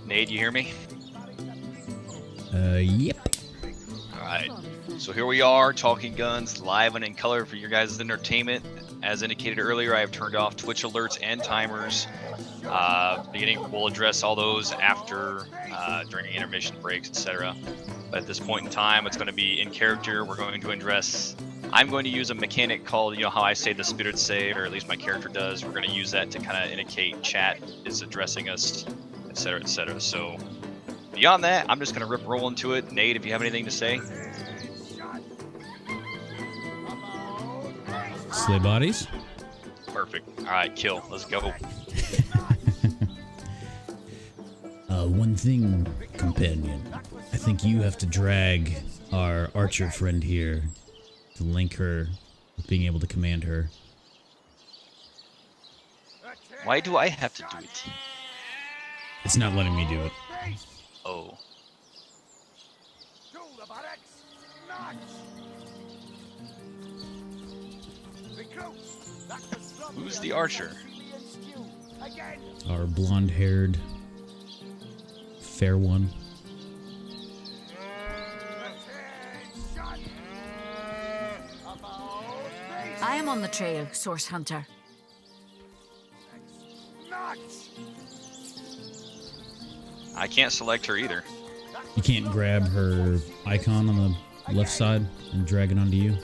Nate, you hear me? Yep. Alright. So here we are, talking guns, live and in color for your guys' entertainment. As indicated earlier, I have turned off Twitch alerts and timers. We'll address all those after, during intermission breaks, etc. But at this point in time, it's going to be in character. We're going to address... I'm going to use a mechanic called, you know how I say the spirits say, or at least my character does. We're going to use that to kind of indicate chat is addressing us, etc., etc. So, beyond that, I'm just going to roll into it. Nate, if you have anything to say. Slay bodies. Perfect. Alright, kill. Let's go. One thing, companion. I think you have to drag our archer friend here to link her with being able to command her. Why do I have to do it? It's not letting me do it. Oh. Who's the archer? Our blonde-haired, fair one. I am on the trail, Source Hunter. I can't select her either. You can't grab her icon on the left side and drag it onto you?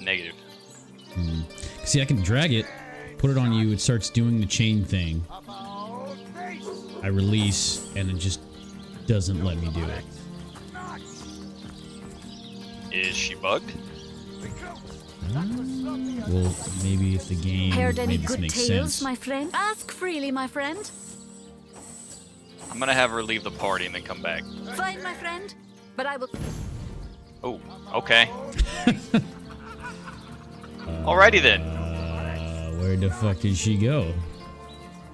Negative. See, I can drag it, put it on you, it starts doing the chain thing. I release, and it just doesn't let me do it. Is she bugged? Well, maybe if the game Heard any made this good make tales, sense. my friend? Ask freely, my friend. I'm gonna have her leave the party and then come back. Fine, my friend. But I will... Oh, okay. Alrighty then. Where the fuck did she go?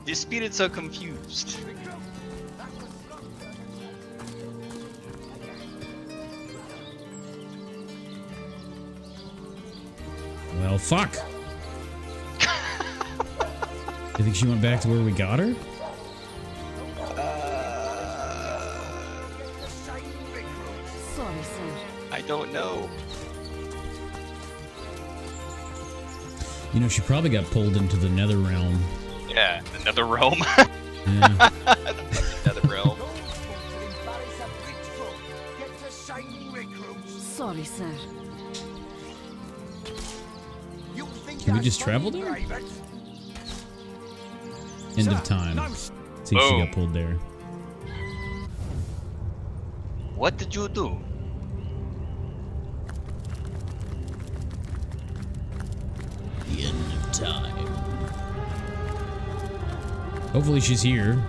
The spirits are confused. Well, fuck. You think she went back to where we got her? Sorry, sir. I don't know. You know, she probably got pulled into the nether realm. Yeah, another realm. Yeah. Another realm. Sorry, sir. Can we just travel there? End of time. See if she got pulled there. What did you do? The end of time. Hopefully she's here.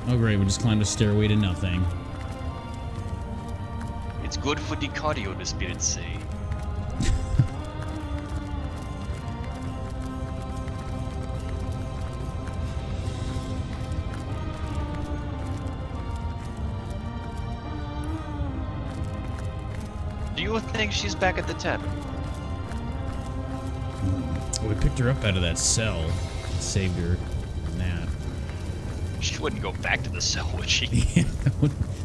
Oh great, we just climbed a stairway to nothing. It's good for the cardio, the spirits say. Do you think she's back at the tavern? We picked her up out of that cell and saved her from that. She wouldn't go back to the cell, would she? Yeah,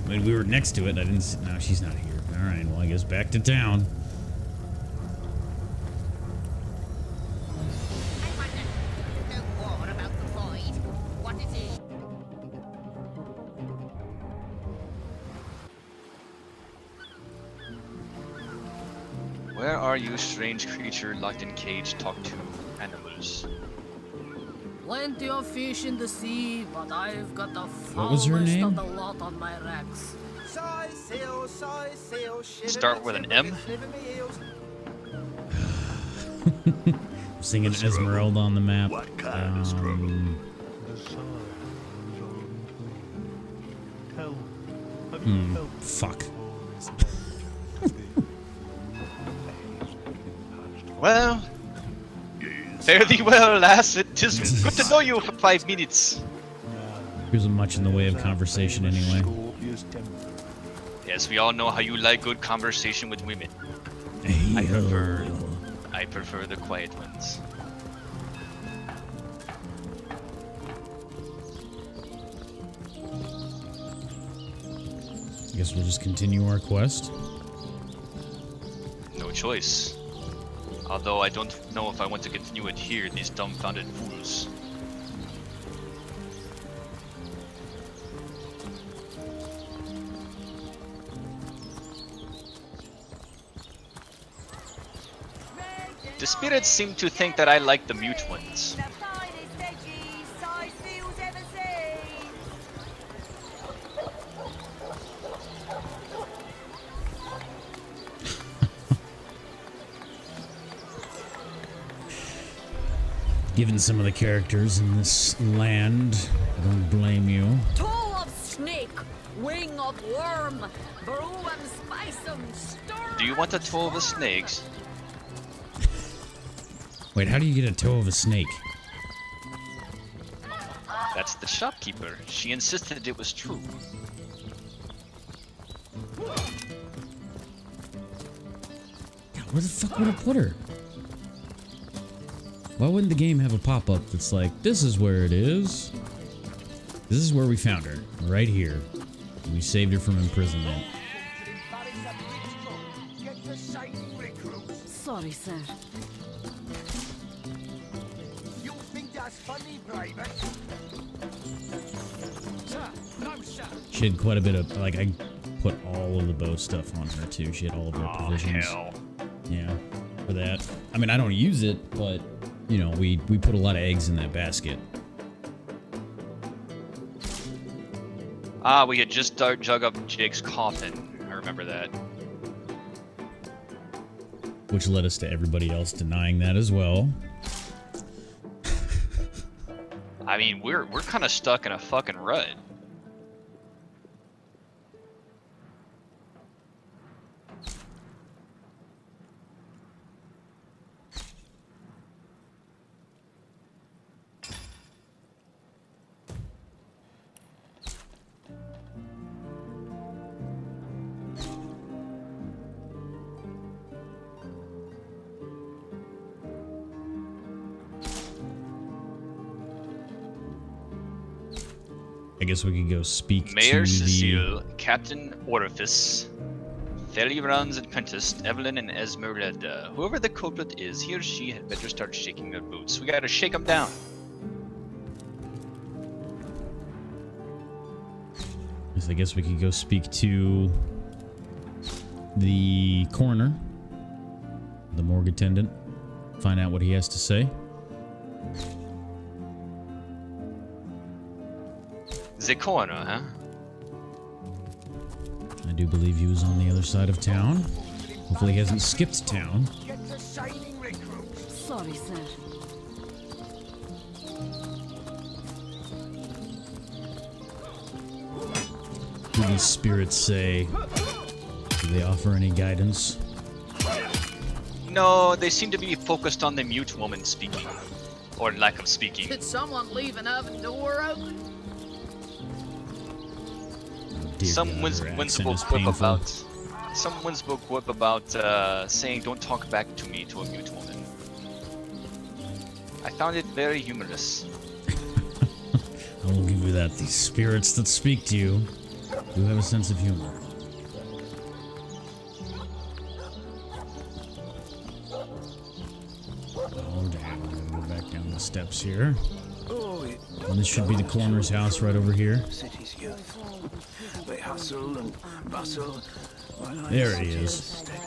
I mean, we were next to it. I didn't see. No, she's not here. All right, well, I guess back to town. Where are you, strange creature locked in cage? Talk to animals. Plenty of fish in the sea, but I've got the What was her foulest name? of the lot on my racks. Start with an M? I'm singing Esmeralda on the map. What kind of struggle? Fuck. Well, fare thee well, lass. It is good to know you for 5 minutes. There wasn't much in the way of conversation anyway. Yes, we all know how you like good conversation with women. I prefer the quiet ones. I guess we'll just continue our quest. No choice. Although I don't know if I want to continue it here, these dumbfounded fools. The spirits seem to think that I like the mute ones. Given some of the characters in this land, I don't blame you. Toe of snake, wing of worm, brew and spice 'em, stir. Do you want a toe of a snake? Wait, how do you get a toe of a snake? That's the shopkeeper. She insisted it was true. God, where the fuck would I put her? Why wouldn't the game have a pop-up that's like, this is where it is? This is where we found her. Right here. We saved her from imprisonment. Sorry, sir. You think that's funny, private? Sir, no, sir. She had quite a bit of, like, I put all of the bow stuff on her too. She had all of her provisions. Hell. Yeah, for that. I mean, I don't use it, but, you know, we put a lot of eggs in that basket. Ah, we had just dug up Jake's coffin. I remember that. Which led us to everybody else denying that as well. I mean, we're kind of stuck in a fucking rut. I guess we could go speak Mayor to Cecile, Captain Orifice, Felibran's apprentice, Evelyn and Esmeralda. Whoever the culprit is, he or she had better start shaking their boots. We gotta shake them down. I guess we could go speak to the coroner, the morgue attendant, find out what he has to say. The coroner, huh? I do believe he was on the other side of town. Hopefully he hasn't skipped town. Get the shining recruits. Sorry, sir. What do these spirits say? Do they offer any guidance? No, they seem to be focused on the mute woman speaking. Or lack of speaking. Did someone leave an oven door open? Dear Some God, wins her the accent book is quip painful. about... Someone's book quip about saying don't talk back to me to a mute woman. I found it very humorous. I will give you that. These spirits that speak to you do have a sense of humor. Oh, damn. I'm gonna go back down the steps here. And this should be the coroner's house right over here. City's youth. They hustle and bustle. while I There he sit is. here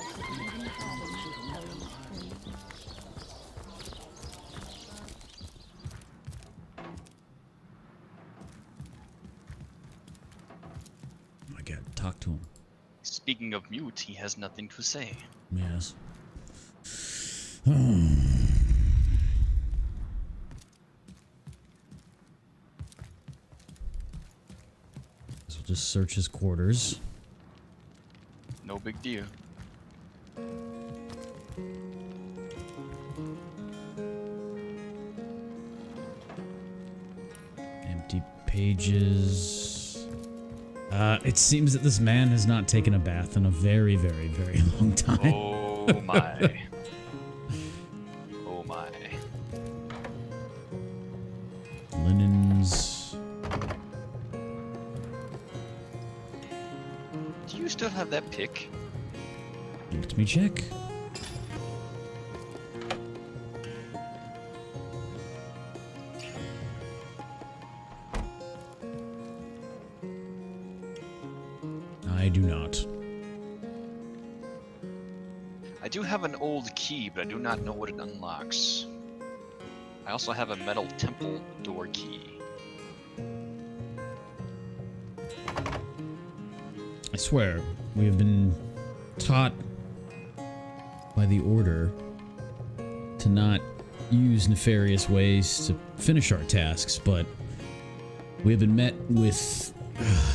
I gotta talk to him. Speaking of mute, he has nothing to say. Yes. So we'll just search his quarters. No big deal. Empty pages. It seems that this man has not taken a bath in a very, very, very long time. Oh my. Oh my. Linens. Do you still have that pick? Let me check. I do not. I do have an old key, but I do not know what it unlocks. I also have a metal temple door key. I swear, we have been taught by the Order to not use nefarious ways to finish our tasks, but we have been met with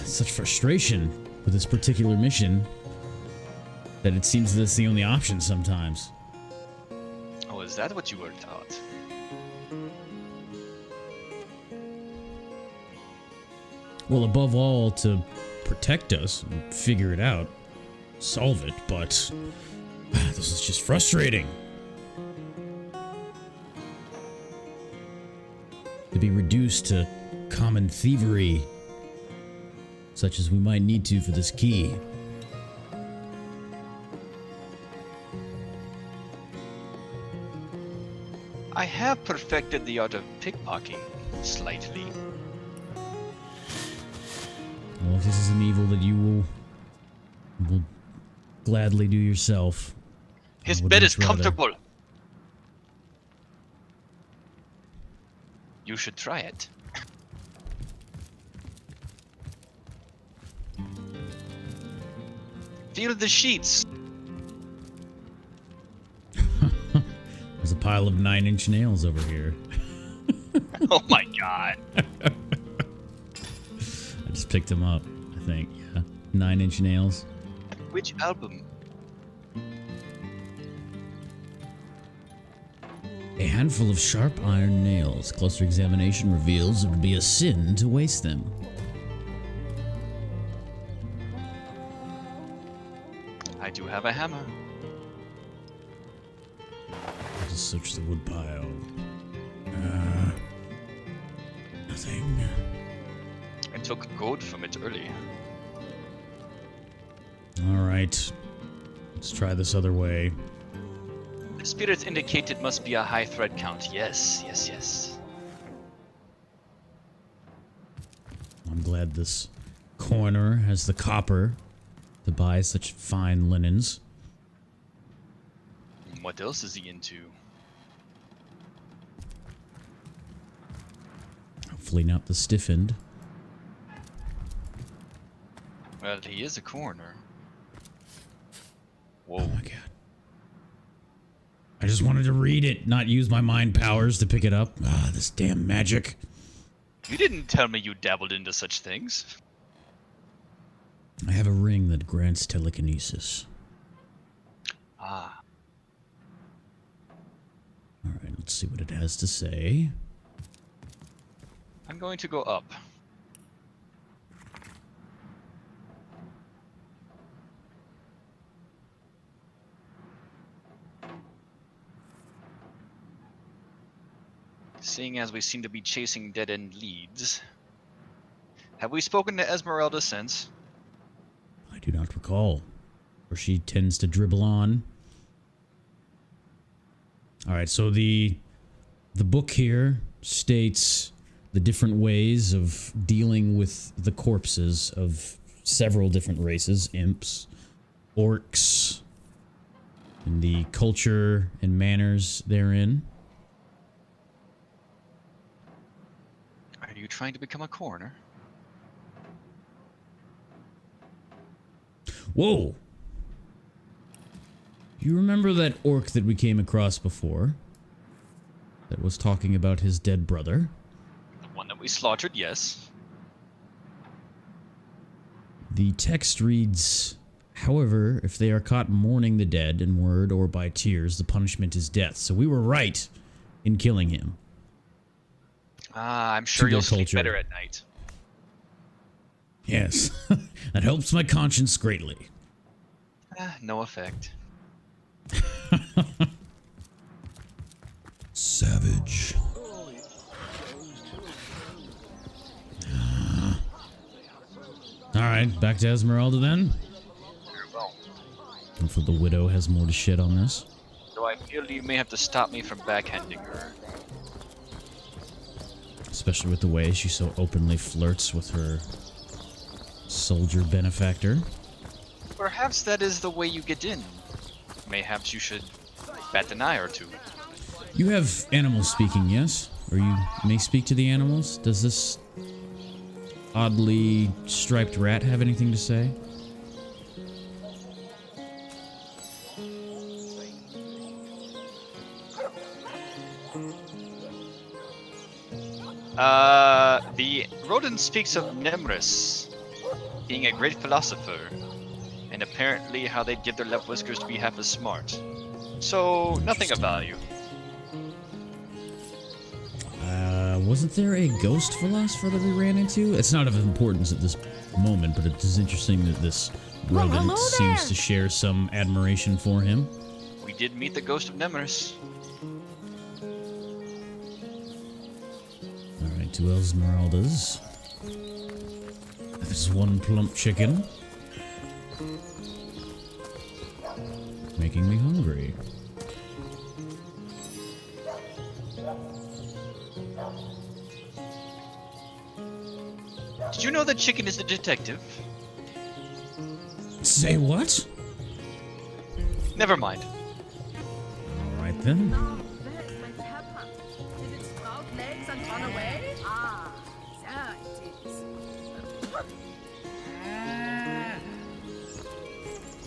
such frustration with this particular mission that it seems that's the only option sometimes. Oh, is that what you were taught? Well, above all, to protect us and figure it out, solve it, but this is just frustrating. To be reduced to common thievery, such as we might need to for this key. I have perfected the art of pickpocketing slightly. Well, if this is an evil that you will gladly do yourself. His I would bed much is rather- comfortable. You should try it. Feel the sheets. There's a pile of 9-inch nails over here. Oh my god. I just picked them up, I think. Yeah. 9-inch nails. Which album? A handful of sharp iron nails. Closer examination reveals it would be a sin to waste them. I do have a hammer. I'll just search the wood pile. Nothing. I took gold from it earlier. Alright. Let's try this other way. The spirits indicate it must be a high thread count. Yes, yes, yes. I'm glad this corner has the copper to buy such fine linens. What else is he into? Hopefully not the stiffened. Well, he is a coroner. Oh Whoa. my god. I just wanted to read it, not use my mind powers to pick it up. Ah, this damn magic. You didn't tell me you dabbled into such things. I have a ring that grants telekinesis. Ah. Alright, let's see what it has to say. I'm going to go up. Seeing as we seem to be chasing dead-end leads. Have we spoken to Esmeralda since? I do not recall. Or she tends to dribble on. Alright, so the book here states the different ways of dealing with the corpses of several different races. Imps, orcs, and the culture and manners therein. Are you trying to become a coroner? Whoa! You remember that orc that we came across before? That was talking about his dead brother? The one that we slaughtered, yes. The text reads, however, if they are caught mourning the dead in word or by tears, the punishment is death. So we were right in killing him. Ah, I'm sure their you'll sleep culture. better at night. Yes, that helps my conscience greatly. No effect. Savage. Alright, back to Esmeralda then. Hopefully the widow has more to shed on this. So I feel you may have to stop me from backhanding her. Especially with the way she so openly flirts with her soldier benefactor. Perhaps that is the way you get in. Mayhaps you should bat an eye or two. You have animals speaking, yes? Or you may speak to the animals? Does this oddly striped rat have anything to say? The rodent speaks of Nemrus being a great philosopher, and apparently how they'd give their left whiskers to be half as smart. So, nothing of value. Wasn't there a ghost philosopher that we ran into? It's not of importance at this moment, but it is interesting that this rodent seems to share some admiration for him. We did meet the ghost of Nemrus. Alright, to Esmeralda's. There's one plump chicken. Making me hungry. Did you know that chicken is a detective? Say what? Never mind. Alright then. Where is my pepper? Did it sprout legs and run away? Ah, there it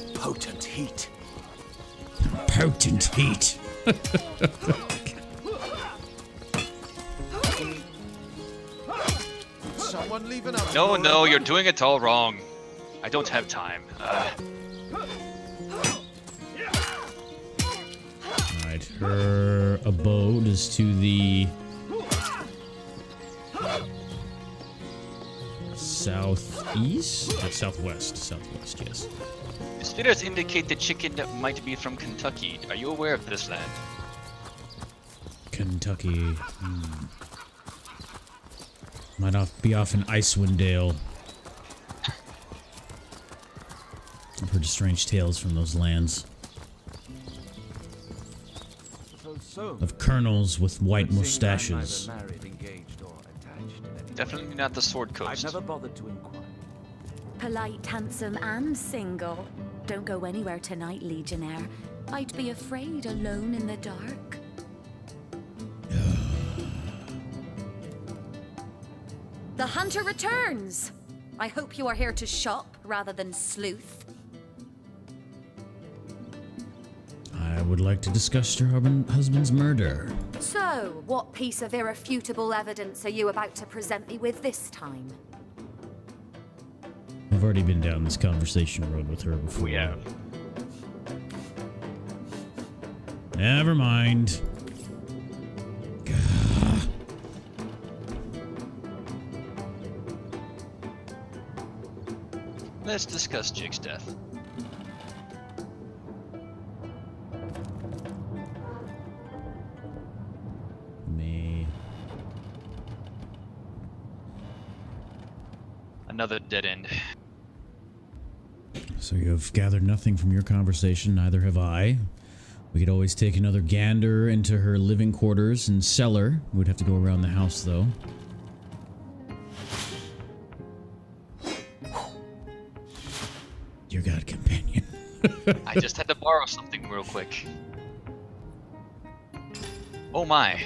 is. Potent heat. Potent heat. Someone leave an oven. No, you're doing it all wrong. I don't have time. Alright, her abode is to the southeast? Southwest, yes. The spirits indicate the chicken might be from Kentucky. Are you aware of this land? Kentucky. Might be off in Icewind Dale. I've heard strange tales from those lands. Of colonels with white mustaches. Definitely not the Sword Coast. I've never bothered to inquire. Polite, handsome, and single. Don't go anywhere tonight, Legionnaire. I'd be afraid alone in the dark. The hunter returns! I hope you are here to shop rather than sleuth. I would like to discuss your husband's murder. So, what piece of irrefutable evidence are you about to present me with this time? I've already been down this conversation road with her before. We have. Never mind. Let's discuss Jake's death. Me. Another dead end. So you have gathered nothing from your conversation, neither have I. We could always take another gander into her living quarters and cellar. We'd have to go around the house, though. Dear God, companion. I just had to borrow something real quick. Oh my.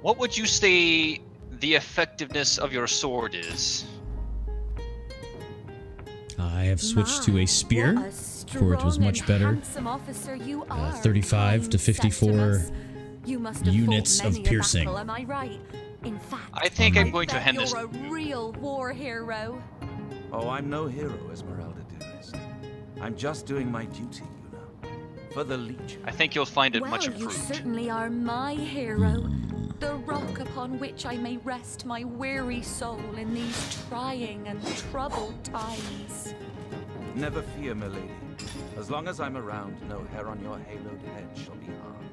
What would you say the effectiveness of your sword is? I have switched to a spear, for it was much better. 35 to 54 units of piercing. Am I right? In fact, I think I'm going to hand this. You're a real war hero. Oh, I'm no hero, Esmeralda, dearest. I'm just doing my duty, you know. For the Legion. I think you'll find it Well, much you improved. certainly are my hero. The rock upon which I may rest my weary soul in these trying and troubled times. Never fear, milady. As long as I'm around, no hair on your haloed head shall be harmed.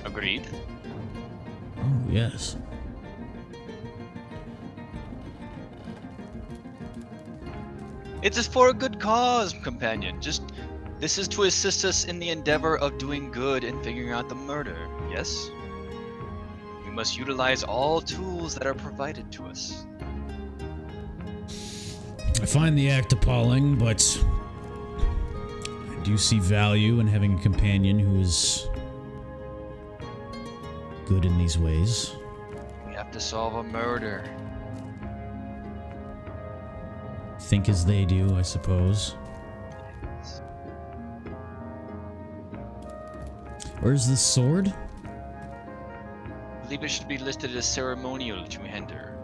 Agreed. Oh, yes. It is for a good cause, companion. This is to assist us in the endeavor of doing good and figuring out the murder, yes? We must utilize all tools that are provided to us. I find the act appalling, but I do see value in having a companion who is good in these ways. We have to solve a murder. Think as they do, I suppose. Where's the sword? I believe it should be listed as ceremonial to Hender.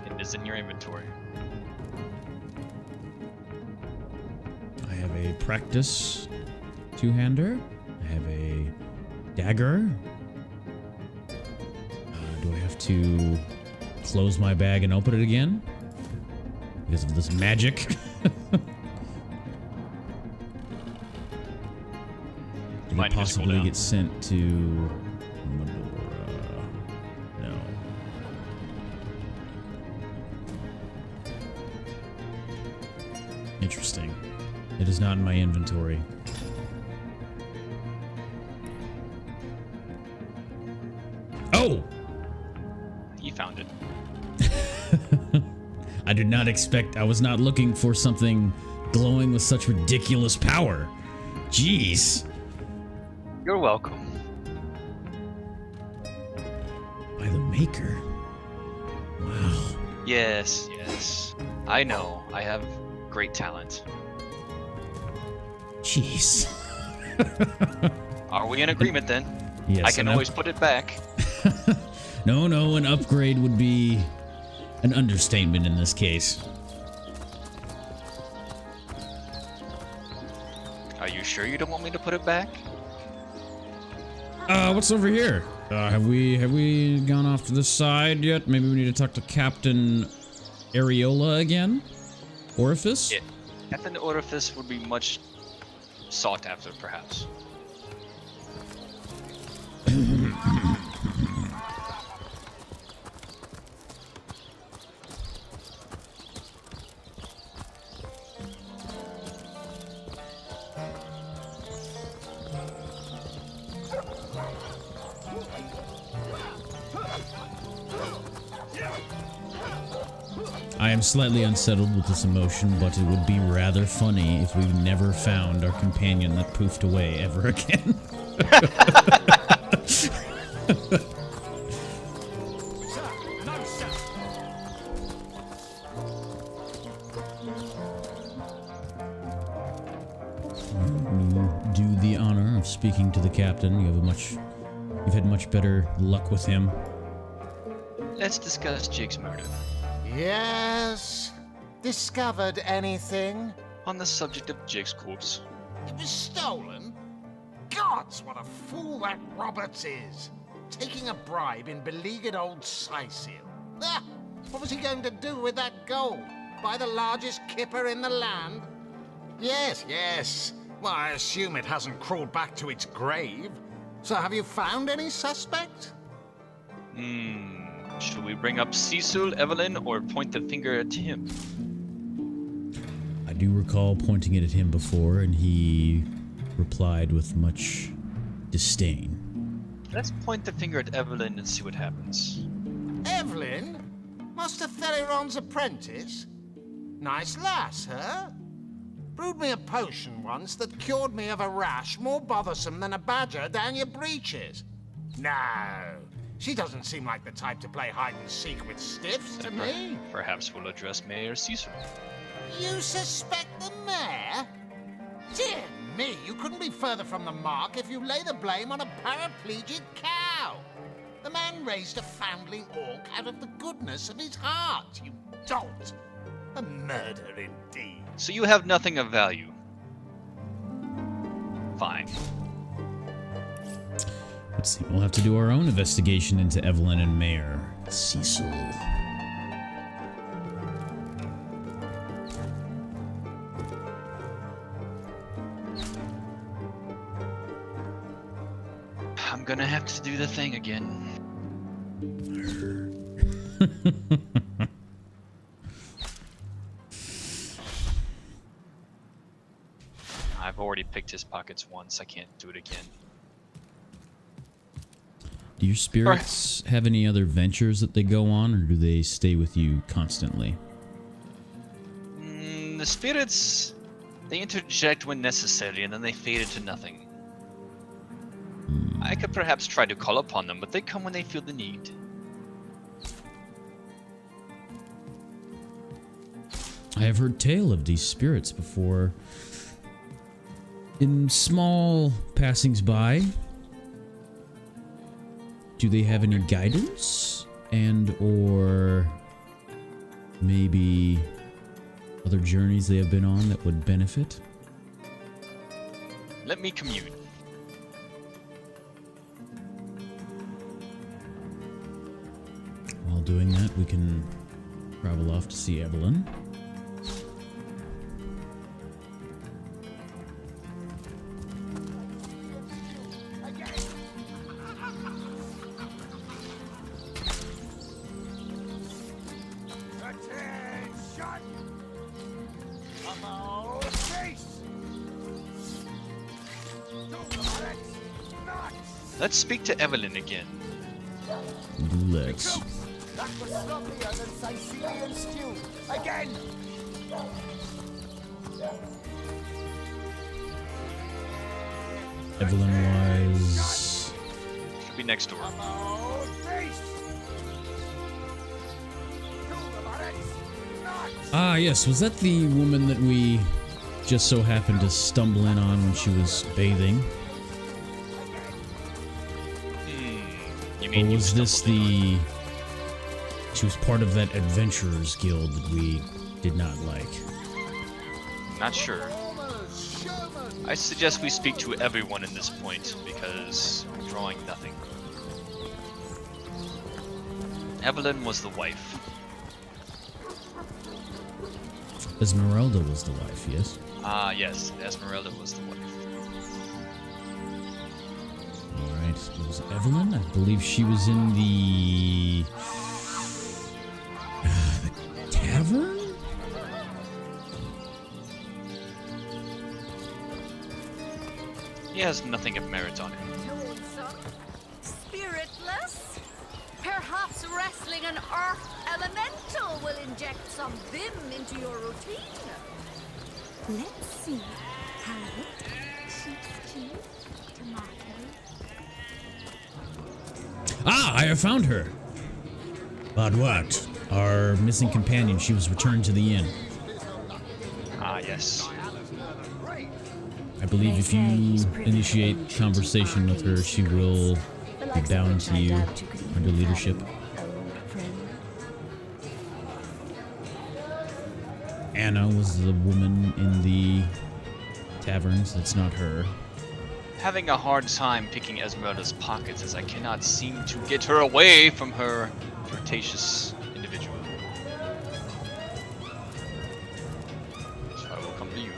It is in your inventory. I have a practice two-hander. I have a dagger. Do I have to close my bag and open it again? Because of this magic? Did Mine it just scroll possibly down. get sent to Medora? No. Interesting. It is not in my inventory. Oh! You found it. I did not expect, I was not looking for something glowing with such ridiculous power. Jeez. You're welcome. By the maker. Wow. Yes, yes. I know. I have great talent. Jeez. Are we in agreement then? Yes. I can always put it back. No, an upgrade would be an understatement in this case. Are you sure you don't want me to put it back? What's over here? Have we gone off to this side yet? Maybe we need to talk to Captain Areola again? Orifice? Yeah. Captain Orifice would be much sought after, perhaps. I am slightly unsettled with this emotion, but it would be rather funny if we never found our companion that poofed away ever again. Do the honor of speaking to the captain. You've had much better luck with him. Let's discuss Jake's murder. Yes. Discovered anything? On the subject of Jake's corpse, It was stolen? Gods, what a fool that Roberts is. Taking a bribe in beleaguered old Sicil. Ah, what was he going to do with that gold? Buy the largest kipper in the land? Yes. Well, I assume it hasn't crawled back to its grave. So have you found any suspect? should we bring up Cecil, Evelyn, or point the finger at him? I do recall pointing it at him before, and he replied with much disdain. Let's point the finger at Evelyn and see what happens. Evelyn? Master Theriron's apprentice? Nice lass, huh? Brewed me a potion once that cured me of a rash more bothersome than a badger down your breeches. No, she doesn't seem like the type to play hide and seek with stiffs to me. Perhaps we'll address Mayor Cecil. You suspect the mayor? Dear me, you couldn't be further from the mark if you lay the blame on a paraplegic cow. The man raised a foundling orc out of the goodness of his heart, you dolt. A murder indeed. So you have nothing of value. Fine. Let's see. We'll have to do our own investigation into Evelyn and Mayor Cecil. I'm gonna have to do the thing again. I've already picked his pockets once. I can't do it again. Do your spirits have any other ventures that they go on, or do they stay with you constantly? The spirits, they interject when necessary, and then they fade into nothing. I could perhaps try to call upon them, but they come when they feel the need. I have heard tale of these spirits before. In small passings by, do they have any guidance? And or maybe other journeys they have been on that would benefit? Let me commune. While doing that, we can travel off to see Evelyn. Let's speak to Evelyn again. Let's. That was sloppier than Sicilian stew. Again! Evelyn was... Should be next door. Ah, yes. Was that the woman that we just so happened to stumble in on when she was bathing? You Or mean was you this stumbled in on- the... She was part of that adventurers guild that we did not like. Not sure. I suggest we speak to everyone in this point, because we're drawing nothing. Evelyn was the wife. Esmeralda was the wife, yes? Ah, yes, Esmeralda was the wife. Alright, it was Evelyn. I believe she was in the tavern? He has nothing of merit on him. Lonesome, spiritless. Perhaps wrestling an earth elemental will inject some vim into your routine. Let's see. Carrot, sheep's cheese, tomato. Ah, I have found her! But what? Our missing companion, she was returned to the inn. Ah, yes. I believe if you initiate conversation with her, she will be bound to you under leadership. Anna was the woman in the taverns. That's not her. Having a hard time picking Esmeralda's pockets as I cannot seem to get her away from her flirtatious individual. So I will come to you.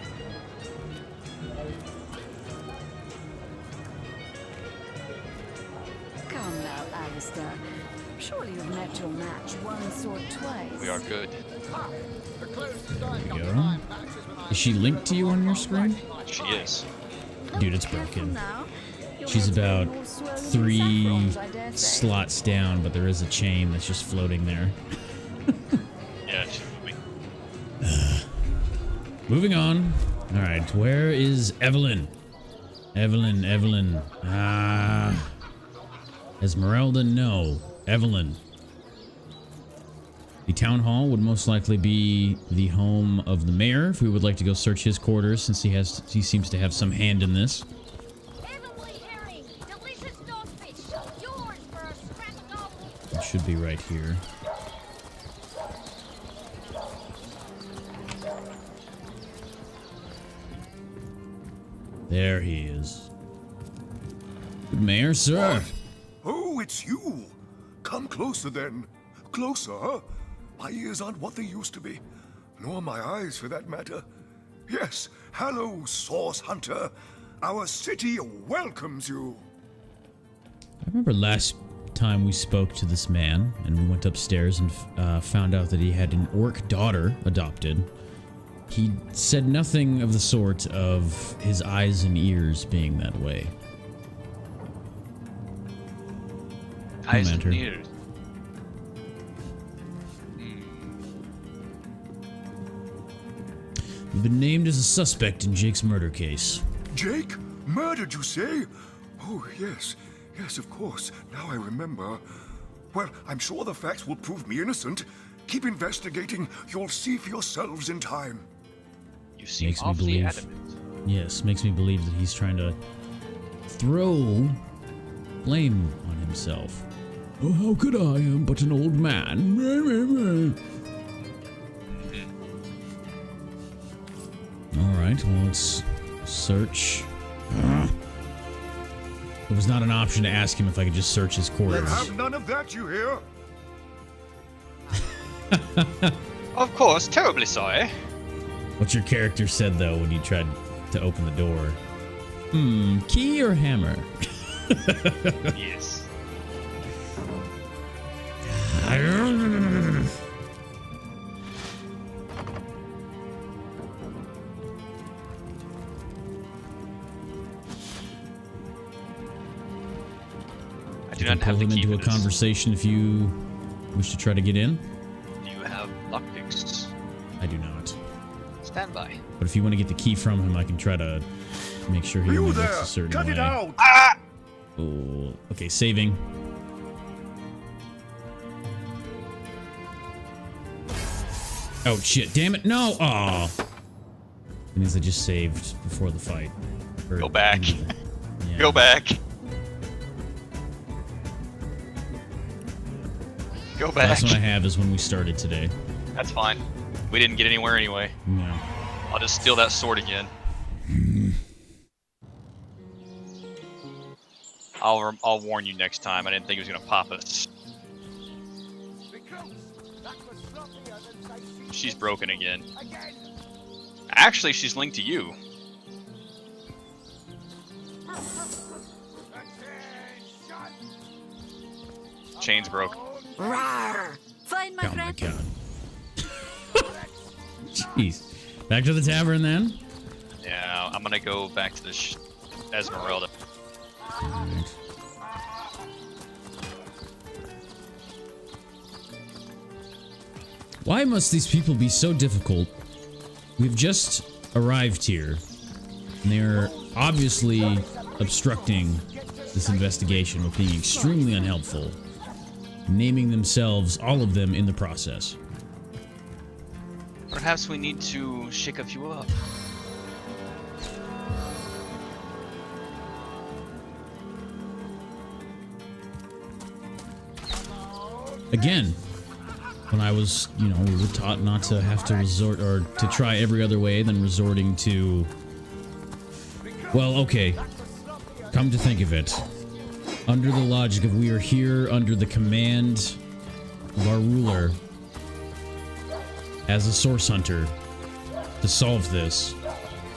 Come now, Alistair. Surely you've met your match once or twice. We are good. There you go. Is she linked to you on your screen? She is. Dude, it's broken. She's about 3 slots down, but there is a chain that's just floating there. Yeah, she's moving. Moving on. Alright, where is Evelyn? Evelyn. Ah. Esmeralda, no. Evelyn. The town hall would most likely be the home of the mayor, if we would like to go search his quarters, since he seems to have some hand in this. Heavenly herring, delicious dogfish, yours for a scrap of gold. It should be right here. There he is. Good Mayor, sir. What? Oh, it's you. Come closer then. Closer. My ears aren't what they used to be. Nor my eyes, for that matter. Yes, hello, Source Hunter. Our city welcomes you. I remember last time we spoke to this man, and we went upstairs and found out that he had an orc daughter adopted. He said nothing of the sort of his eyes and ears being that way. Eyes and Commander. ears. You've been named as a suspect in Jake's murder case. Jake? Murdered, you say? Oh, yes. Yes, of course. Now I remember. Well, I'm sure the facts will prove me innocent. Keep investigating. You'll see for yourselves in time. You seem Makes me awfully believe. adamant. Yes, makes me believe that he's trying to throw blame on himself. Oh, how could I am but an old man? Alright, well, let's search. There was not an option to ask him if I could just search his quarters. Let's have none of that, you hear? Of course, terribly sorry. What your character said, though, when you tried to open the door. Key or hammer? Yes. I do not Pull have the him key into for a this. conversation if you wish to try to get in. Do you have lockpicks? I do not. Stand by. But if you want to get the key from him, I can try to make sure he You only there! looks a certain Cut way. it out! Oh, okay, saving. Oh shit! Damn it! No! Aw. It means I just saved before the fight. Or Go back. yeah. Go back. Go back. Last one I have is when we started today. That's fine. We didn't get anywhere anyway. No. I'll just steal that sword again. I'll warn you next time. I didn't think it was gonna pop us. She's broken again. Actually, she's linked to you. Chain's broken. Rawr! Fine, my Oh my friend. god. Jeez. Back to the tavern then? Yeah, I'm gonna go back to the Esmeralda. Alright. Why must these people be so difficult? We've just arrived here, and they're obviously obstructing this investigation with being extremely unhelpful, naming themselves, all of them, in the process. Perhaps we need to shake a few up. Again, when I was, we were taught not to have to resort, or to try every other way than resorting to... Well, okay. Come to think of it. Under the logic of we are here under the command of our ruler as a source hunter to solve this,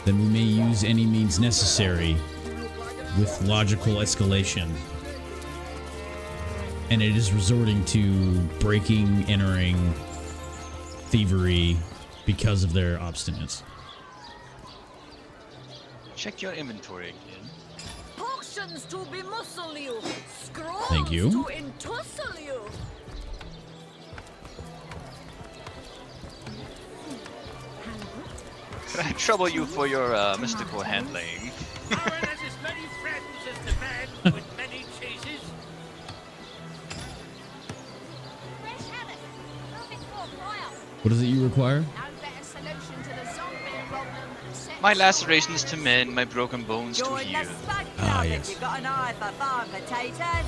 then we may use any means necessary with logical escalation. And it is resorting to breaking, entering, thievery because of their obstinance. Check your inventory again. Potions to bemuscle you. Scrolls Thank you. to entussle you. Can I trouble you for your mystical handling? Aaron has as many friends as the man with many chases. Fresh habit. Moving for fire. What is it you require? No better solution to the zombie problem. My lacerations to mend, my broken bones to Join the heal. spud Ah, club yes. if you got an eye for farm potatoes.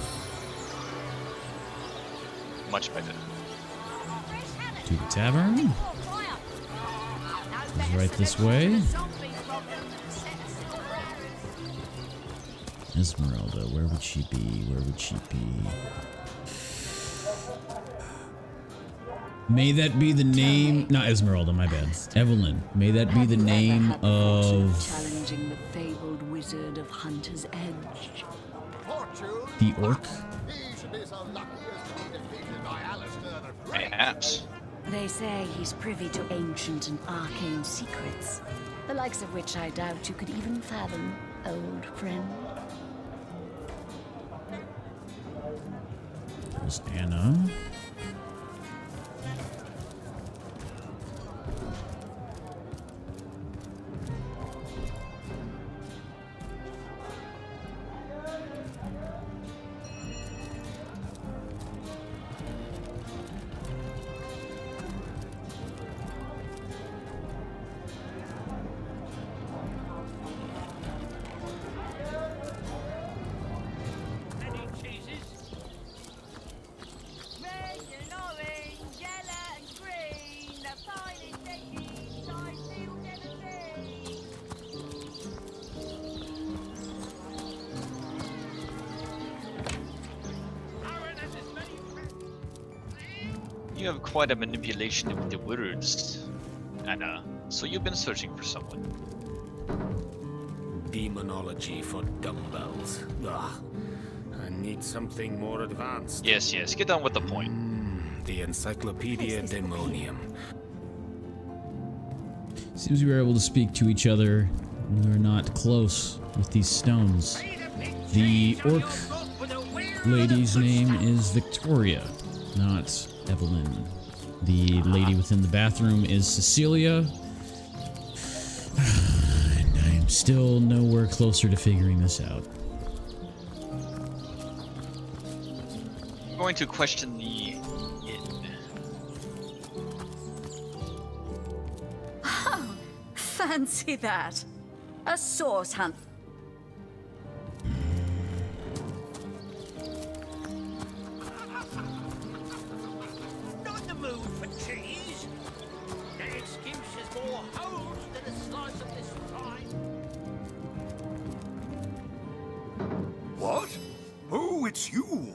Much better. Fresh habit. To the tavern. For fire. No better right this solution way. to the zombie problem. Set us Esmeralda, where would she be? Where would she be? May that be the name... Not Esmeralda, my bad. Evelyn. May that be the name of... challenging the fabled wizard of Hunter's Edge. the orc? Perhaps. They say he's privy to ancient and arcane secrets, the likes of which I doubt you could even fathom, old friend. There's Anna. You have quite a manipulation of the words, Anna. So you've been searching for someone. Demonology for dumbbells. Ugh. I need something more advanced. Yes, yes. Get on with the point. The Encyclopedia Demonium. Seems we were able to speak to each other. We were not close with these stones. The orc lady's name is Victoria, not Evelyn. The lady within the bathroom is Cecilia. And I'm still nowhere closer to figuring this out. I'm going to question the inn. Oh, fancy that. A source hunt. Not in the mood for cheese. That excuse is more holes than a slice of this time. What? Oh, it's you.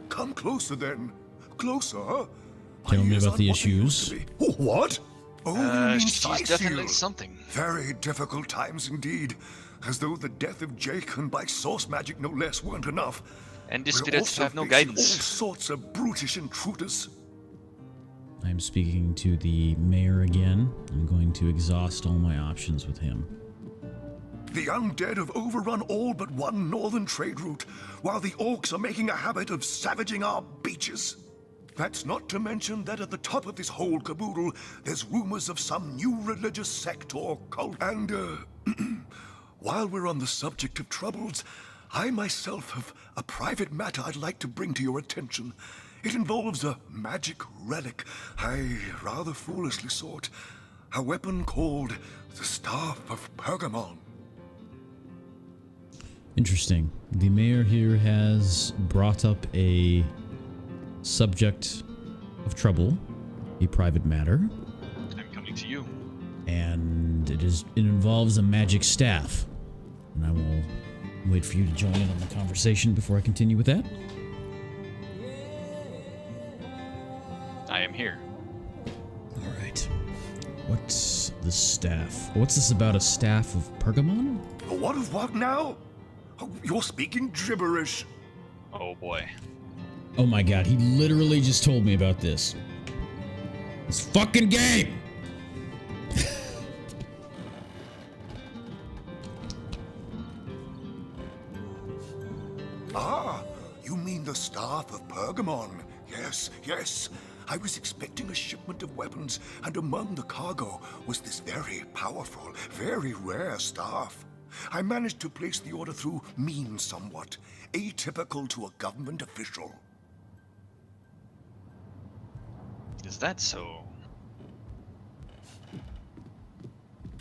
Come closer then. Closer. Tell me about the issues. Oh, what? Oh, you mean She's definitely Cysil. something. Very difficult times indeed. As though the death of Jake and by source magic no less weren't enough. And the We're spirits also have no facing guidance. all sorts of brutish intruders. I'm speaking to the mayor again. I'm going to exhaust all my options with him. The undead have overrun all but one northern trade route, while the orcs are making a habit of savaging our beaches. That's not to mention that at the top of this whole caboodle, there's rumors of some new religious sect or cult. And, while we're on the subject of troubles, I myself have a private matter I'd like to bring to your attention. It involves a magic relic I rather foolishly sought. A weapon called the Staff of Pergamon. Interesting. The mayor here has brought up a subject of trouble, a private matter, I'm coming to you. and it involves a magic staff. And I will wait for you to join in on the conversation before I continue with that. I am here. All right. What's the staff? What's this about a staff of Pergamon? What of what now? Oh, you're speaking gibberish. Oh boy. Oh my god, he literally just told me about this. This fucking game! Ah, you mean the Staff of Pergamon. Yes, yes. I was expecting a shipment of weapons, and among the cargo was this very powerful, very rare staff. I managed to place the order through means somewhat, atypical to a government official. Is that so?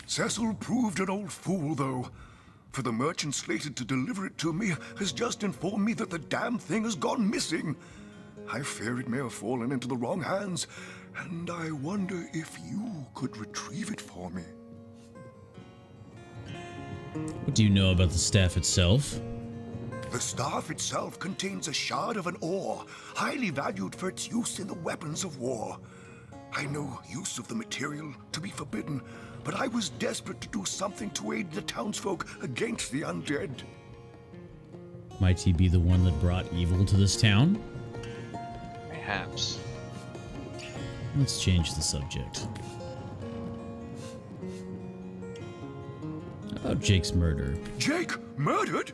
Cecil proved an old fool, though. For the merchant slated to deliver it to me has just informed me that the damn thing has gone missing. I fear it may have fallen into the wrong hands, and I wonder if you could retrieve it for me. What do you know about the staff itself? The staff itself contains a shard of an ore, highly valued for its use in the weapons of war. I know use of the material to be forbidden, but I was desperate to do something to aid the townsfolk against the undead. Might he be the one that brought evil to this town? Perhaps. Let's change the subject. How about Jake's murder? Jake murdered?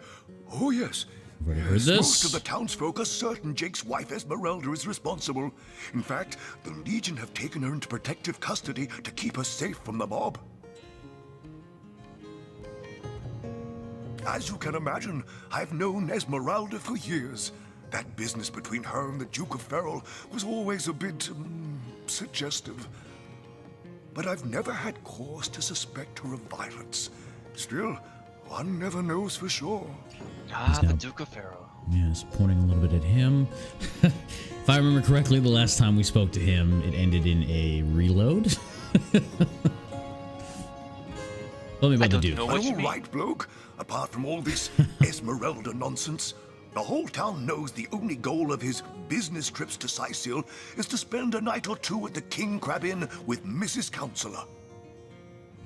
Oh yes. I've already heard Yes, this. most of the townsfolk are certain Jake's wife Esmeralda is responsible. In fact, the Legion have taken her into protective custody to keep her safe from the mob. As you can imagine, I've known Esmeralda for years. That business between her and the Duke of Ferrol was always a bit suggestive. But I've never had cause to suspect her of violence. Still, one never knows for sure. Ah, the Duke of Ferrol. Yes, pointing a little bit at him. If I remember correctly, the last time we spoke to him, it ended in a reload. Tell me about the Duke. All right, bloke. Apart from all this Esmeralda nonsense, the whole town knows the only goal of his business trips to Sicil is to spend a night or two at the King Crab Inn with Mrs. Counselor.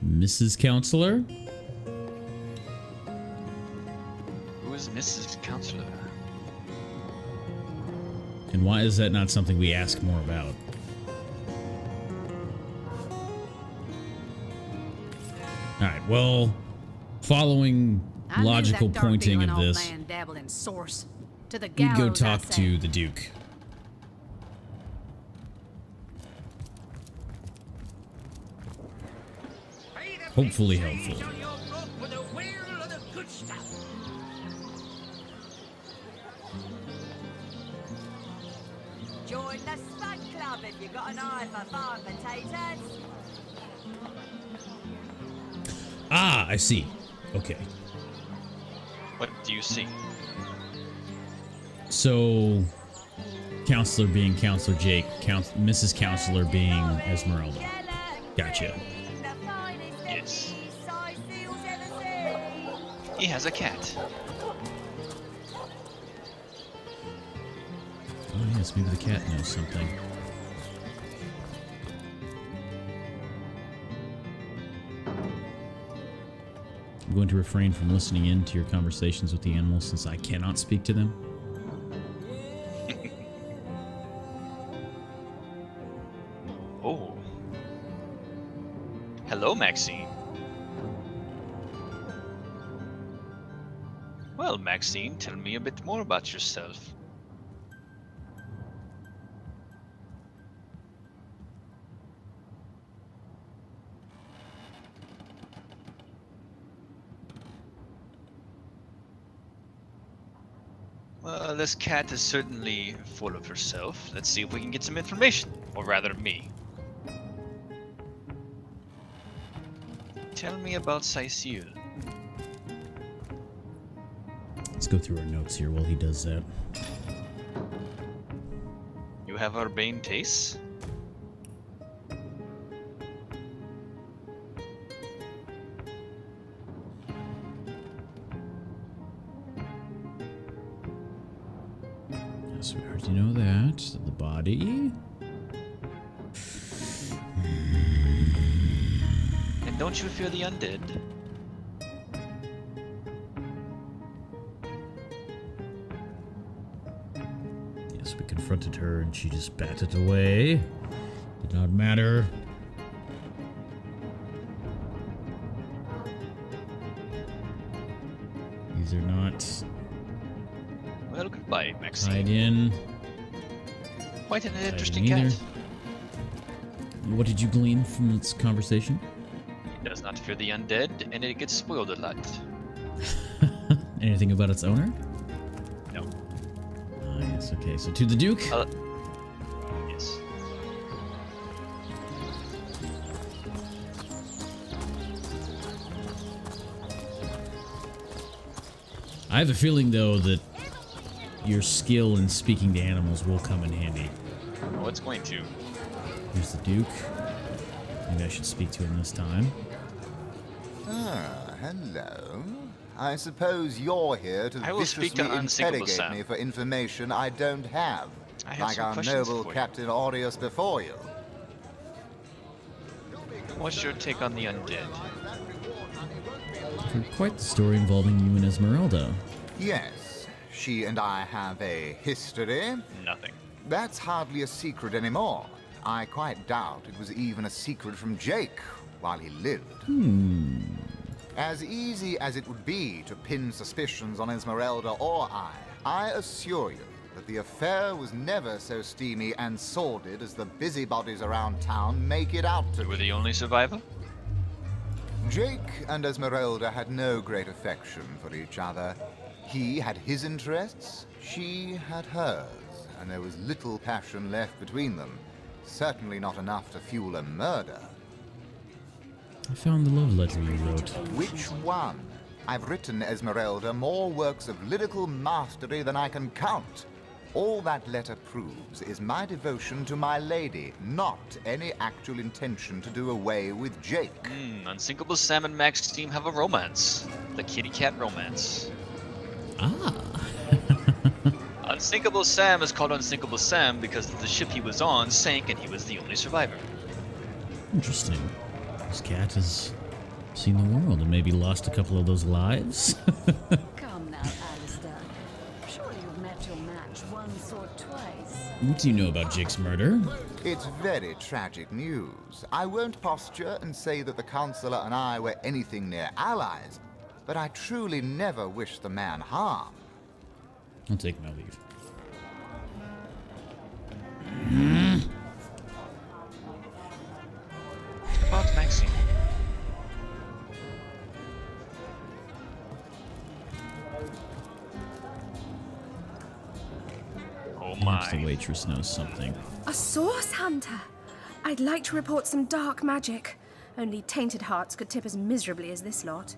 Mrs. Counselor? Who is Mrs. Counselor? And why is that not something we ask more about? Alright, well, following logical pointing of this, we'd go talk to the Duke. Hopefully helpful. Join the Spud Club if you got an eye for farm potatoes. Ah, I see. Okay. What do you see? So, Counselor being Counselor Jake, Mrs. Counselor being Esmeralda. Gotcha. Yes. He has a cat. Oh yes, maybe the cat knows something. I'm going to refrain from listening in to your conversations with the animals since I cannot speak to them. Oh. Hello, Maxine. Well, Maxine, tell me a bit more about yourself. Well, this cat is certainly full of herself. Let's see if we can get some information. Or rather, me. Tell me about Sicil. Let's go through our notes here while he does that. You have urbane tastes? Yes, we already know that. The body. And don't you fear the undead? Yes, we confronted her and she just batted away. Did not matter. These are not Well, goodbye, Maxine. tied in. Quite an Tied in interesting either. cat. What did you glean from this conversation? It does not fear the undead, and it gets spoiled a lot. Anything about its owner? No. Ah, yes, okay. So to the Duke. Yes. I have a feeling, though, that your skill in speaking to animals will come in handy. Oh, it's going to. Here's the Duke. Maybe I should speak to him this time. Ah, hello. I suppose you're here to I will speak to viciously Unsinkable interrogate Sam. me for information I don't have. I have Like some our questions noble for you. Captain Aureus before you. What's your take on the undead? Quite the story involving you and Esmeralda. Yes, she and I have a history. Nothing. That's hardly a secret anymore. I quite doubt it was even a secret from Jake while he lived. As easy as it would be to pin suspicions on Esmeralda or I assure you that the affair was never so steamy and sordid as the busybodies around town make it out to You were be. the only survivor? Jake and Esmeralda had no great affection for each other. He had his interests, she had hers, and there was little passion left between them. Certainly not enough to fuel a murder. I found the love letter you wrote. Which one? I've written, Esmeralda, more works of lyrical mastery than I can count. All that letter proves is my devotion to my lady, not any actual intention to do away with Jake. Unsinkable Sam and Maxime have a romance. The kitty cat romance. Ah. Unsinkable Sam is called Unsinkable Sam because the ship he was on sank and he was the only survivor. Interesting. This cat has seen the world and maybe lost a couple of those lives. Come now, Alistair. Surely you've met your match once or twice. What do you know about Jake's murder? It's very tragic news. I won't posture and say that the Chancellor and I were anything near allies, but I truly never wished the man harm. I'll take my leave. About Maxime. Oh Perhaps the my. waitress knows something. A source hunter? I'd like to report some dark magic. Only tainted hearts could tip as miserably as this lot.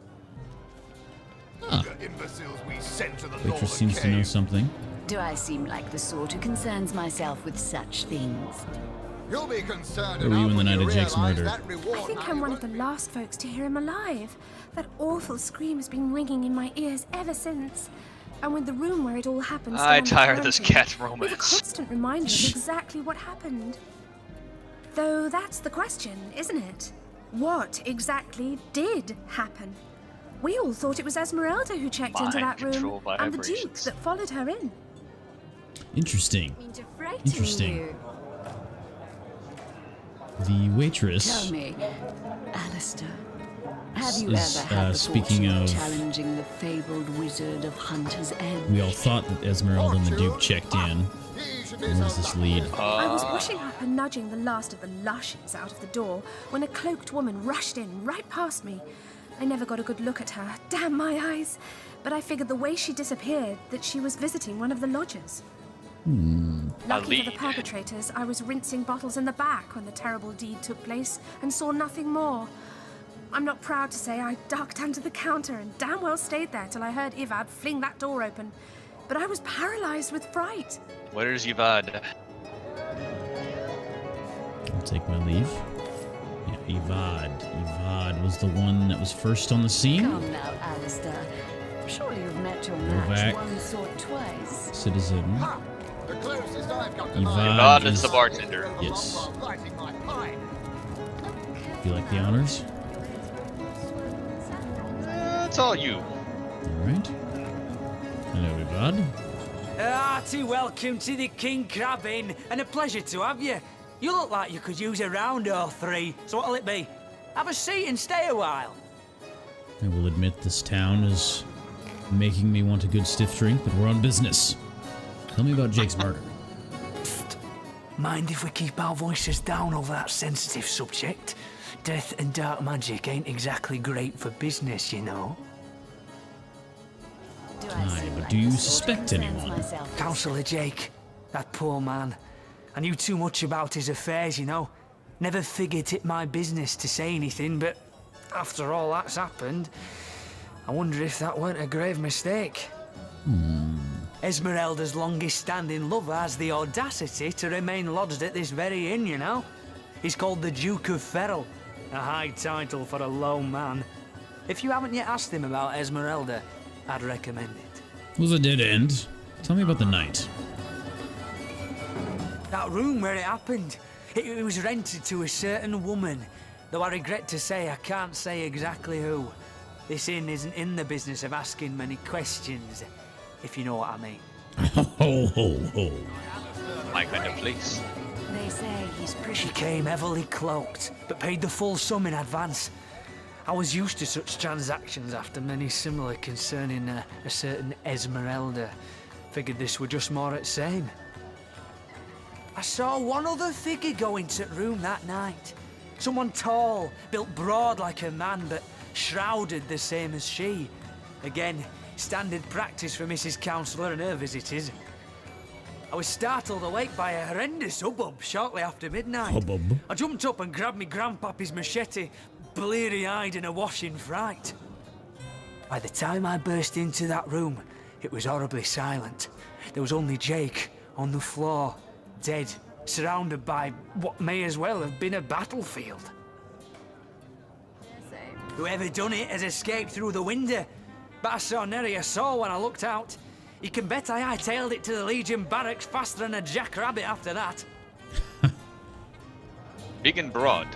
Imbeciles we sent to the Waitress seems to know something. Do I seem like the sort who concerns myself with such things? You'll be concerned Where were you enough in the when night you of Jake's realize murder? that reward I think money I'm one of won't the last folks to hear him alive. That awful scream has been ringing in my ears ever since. And with the room where it all happened, I still tire of this unfounded, cat we have a romance. constant reminder of exactly what happened. Though that's the question, isn't it? What exactly did happen? We all thought it was Esmeralda who checked into Mind that room, control and the Duke vibrations. that followed her in. Interesting. mean to frighten Interesting. you. The waitress Tell me, Alistair, have you is, ever had the speaking fortune of- challenging the fabled wizard of Hunter's Edge? we all thought that Esmeralda and the Duke checked in. Where does this lead? I was washing up and nudging the last of the lushes out of the door when a cloaked woman rushed in right past me. I never got a good look at her, damn my eyes, but I figured the way she disappeared that she was visiting one of the lodgers. Lucky for the lead. perpetrators, I was rinsing bottles in the back when the terrible deed took place and saw nothing more. I'm not proud to say I ducked under the counter and damn well stayed there till I heard Ivad fling that door open, but I was paralyzed with fright. Where's Yvad? I'll take my leave. Yeah, Evad. Evad was the one that was first on the scene. Come now, Alistair. Surely you've met your Novak. match once or twice. Citizen. The closest I've got to Evad Yvad is the bartender. Yes. lighting my pipe. Do you like the honors? It's all you. Alright. Hello, Evad. Hearty welcome to the King Crab Inn, and a pleasure to have you. You look like you could use a round or three, so what'll it be? Have a seat and stay a while. I will admit this town is making me want a good stiff drink, but we're on business. Tell me about Jake's murder. Mind if we keep our voices down over that sensitive subject? Death and dark magic ain't exactly great for business, you know. Do Aye, seem but like do you the sort who suspect concerns anyone? myself with Councillor Jake, that poor man. I knew too much about his affairs, you know. Never figured it my business to say anything, but after all that's happened, I wonder if that weren't a grave mistake. Esmeralda's longest-standing lover has the audacity to remain lodged at this very inn, you know. He's called the Duke of Ferrell, a high title for a low man. If you haven't yet asked him about Esmeralda, I'd recommend it. It was a dead end. Tell me about the night. That room where it happened, it was rented to a certain woman. Though I regret to say I can't say exactly who. This inn isn't in the business of asking many questions, if you know what I mean. Ho, ho, ho. My kind of place. They say he's pretty. She came heavily cloaked, but paid the full sum in advance. I was used to such transactions after many similar concerning a certain Esmeralda. Figured this were just more at same. I saw one other figure go into the room that night. Someone tall, built broad like a man, but shrouded the same as she. Again, standard practice for Mrs. Counselor and her visitors. I was startled awake by a horrendous hubbub shortly after midnight. Hubbub? I jumped up and grabbed me grandpappy's machete, bleary-eyed and awash in fright. By the time I burst into that room, it was horribly silent. There was only Jake on the floor, dead, surrounded by what may as well have been a battlefield. Whoever done it has escaped through the window, but I saw nary a soul when I looked out. You can bet I hightailed it to the Legion barracks faster than a jackrabbit after that. Big and broad.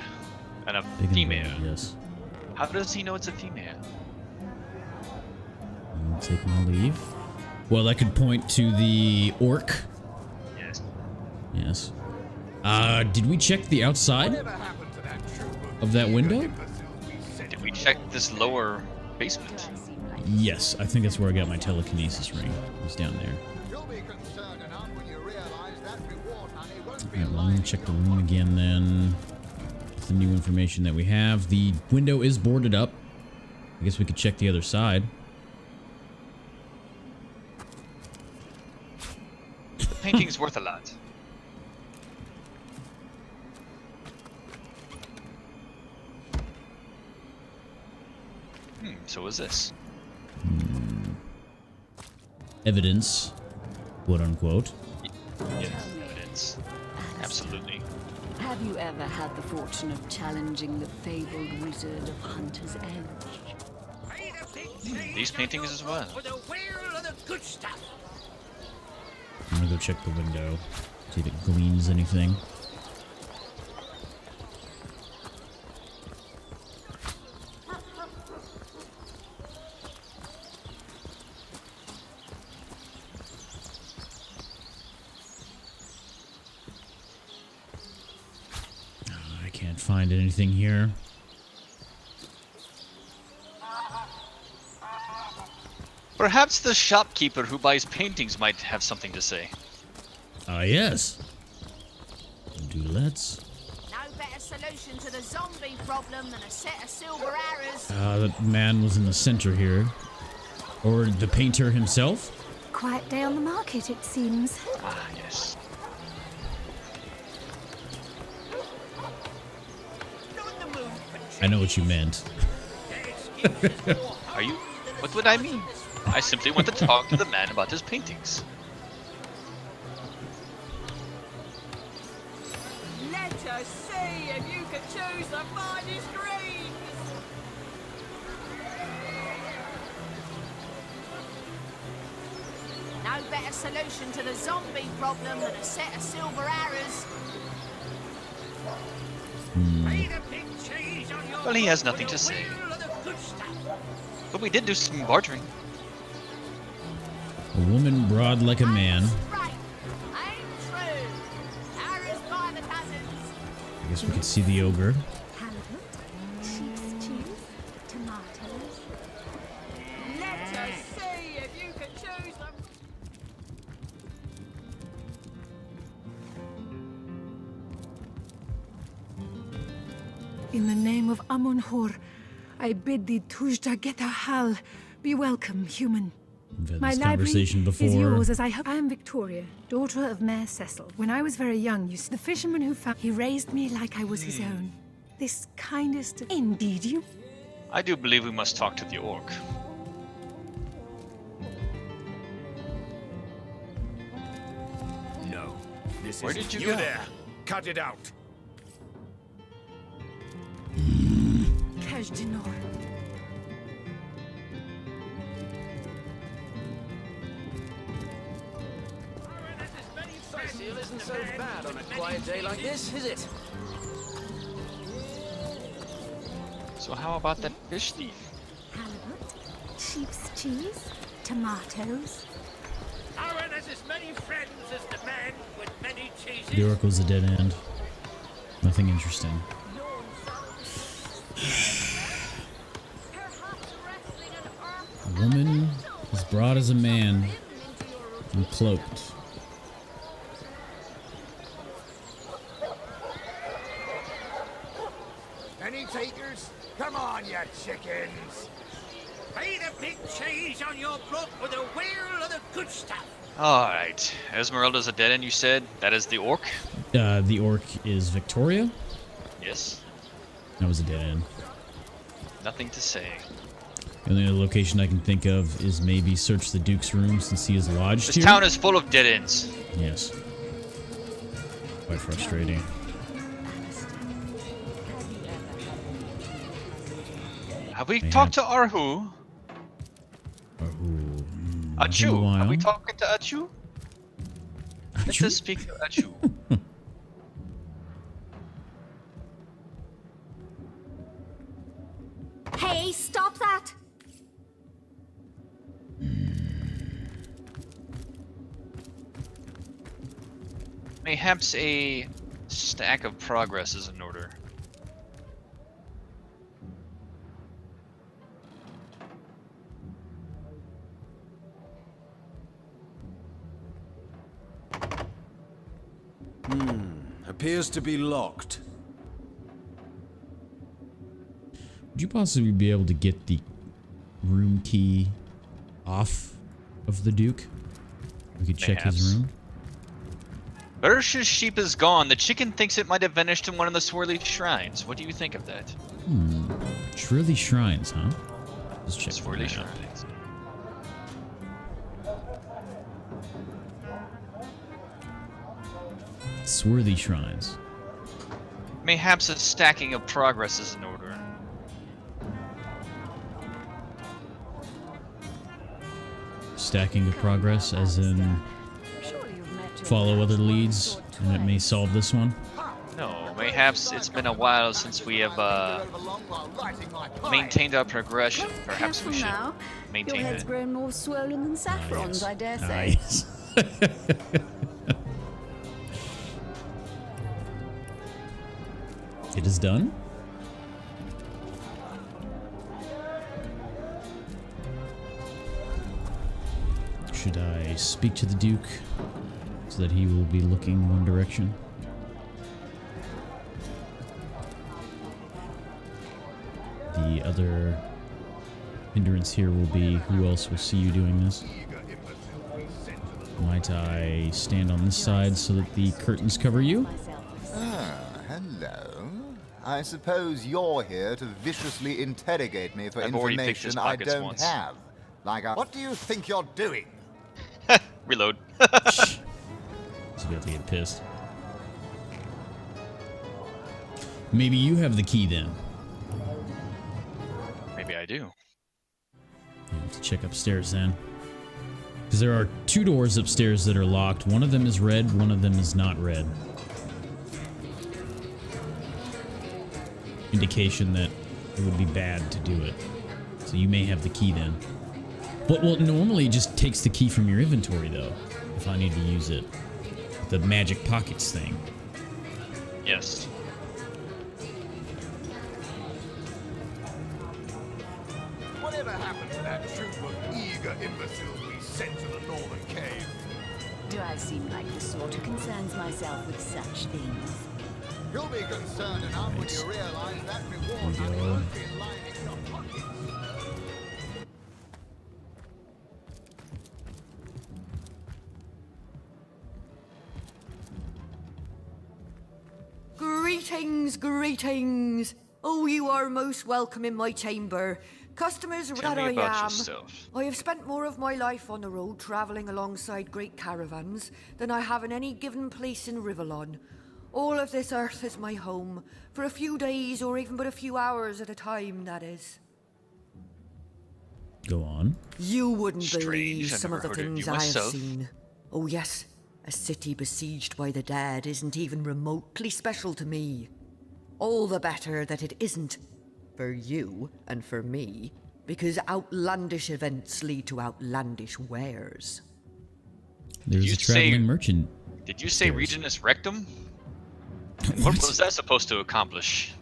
And a Big and female. broad, yes. How does he know it's a female? I'll take my leave. Well, that could point to the orc. Yes. Yes. Did we check the outside of that window? Did we check this lower basement? Yes, I think that's where I got my telekinesis ring. It was down there. Alright, well, I'm gonna check the room again then. With the new information that we have. The window is boarded up. I guess we could check the other side. The painting's worth a lot. So is this. Evidence, quote unquote. Yes, evidence. Absolutely. Have you ever had the fortune of challenging the fabled wizard of Hunter's Edge? These paintings as well. I'm gonna go check the window, see if it gleans anything. Find anything here. Perhaps the shopkeeper who buys paintings might have something to say. Yes. Do let's. No better solution to the zombie problem than a set of silver arrows. That man was in the center here. Or the painter himself? Quiet day on the market, it seems. Ah, yes. I know what you meant. Are you? What would I mean? I simply want to talk to the man about his paintings. Let us see if you can choose the finest greens. No better solution to the zombie problem than a set of silver arrows. Well, he has nothing to say. But we did do some bartering. A woman broad like a man. Right. Ain't true. Arrows by the dozens. I guess we could see the ogre. Halibut, sheep's cheese, tomatoes. Let us see if you can choose the... In the name of Amun-Hor, I bid thee Tujta Geta Hal. Be welcome, human. We've had My this library conversation before. is yours as I hope. I am Victoria, daughter of Mayor Cecil. When I was very young, the fisherman who found... He raised me like I was his own. This kindest... Indeed, you... I do believe we must talk to the orc. No. This Where is did you you go? there. Cut it out. Cash Dinor. seal isn't so bad on a quiet day like this, is it? So how about that fish thief? Halibut, sheep's cheese, tomatoes. Aaron has as many friends as the man with many cheeses. The oracle's a dead end. Nothing interesting. A woman as broad as a man and cloaked. Any takers? Come on, you chickens. Pay the big cheese on your block with a wheel of the good stuff. Alright. Esmeralda's a dead end, you said? That is the orc? The orc is Victoria. Yes. That was a dead end. Nothing to say. The only other location I can think of is maybe search the Duke's room since he is lodged This here. town is full of dead ends. Yes. Quite frustrating. Have we talked to Arhu? Achu? Are we talking to Achu? Let us speak to Achu. Hey, stop that! Mayhaps a stack of progress is in order. Appears to be locked. Would you possibly be able to get the room key off of the Duke? We could check his room. Ursh's sheep is gone. The chicken thinks it might have vanished in one of the swirly shrines. What do you think of that? Swirly shrines, huh? Let's check. Swirly shrines. Swarthy shrines. Mayhaps a stacking of progress is in order. Stacking of progress, as in follow other leads, and it may solve this one. No, mayhaps it's been a while since we have maintained our progression. Perhaps we should Your maintain head's it. grown more swollen than Saffron's, I dare say. Nice. It is done. Should I speak to the Duke so that he will be looking one direction? The other hindrance here will be who else will see you doing this. Might I stand on this side so that the curtains cover you? Ah, hello. I suppose you're here to viciously interrogate me for I've already picked his information I pockets don't once. have. Like a... What do you think you're doing? Reload. He's about to get pissed. Maybe you have the key then. Maybe I do. I have to check upstairs then. Because there are two doors upstairs that are locked. One of them is red, one of them is not red. Indication that it would be bad to do it. So you may have the key then. But well, normally it just takes the key from your inventory though, if I need to use it. The magic pockets thing. Yes. Whatever happened to that troop of eager imbeciles we sent to the northern cave? Do I seem like the sort who concerns myself with such things? You'll be concerned enough when you realize that reward There we money go. won't be lining your pockets. Greetings, greetings. Oh, you are most welcome in my chamber. Customers Tell that me I about am. yourself. I have spent more of my life on the road traveling alongside great caravans than I have in any given place in Rivellon. All of this earth is my home, for a few days or even but a few hours at a time, that is. Go on. You wouldn't Strange, believe I've some of never the heard of things you I have myself. seen. Oh yes, A city besieged by the dead isn't even remotely special to me. All the better that it isn't. For you and for me. Because outlandish events lead to outlandish wares. There's a traveling merchant. Did you say Reginus Rectum? What was that supposed to accomplish?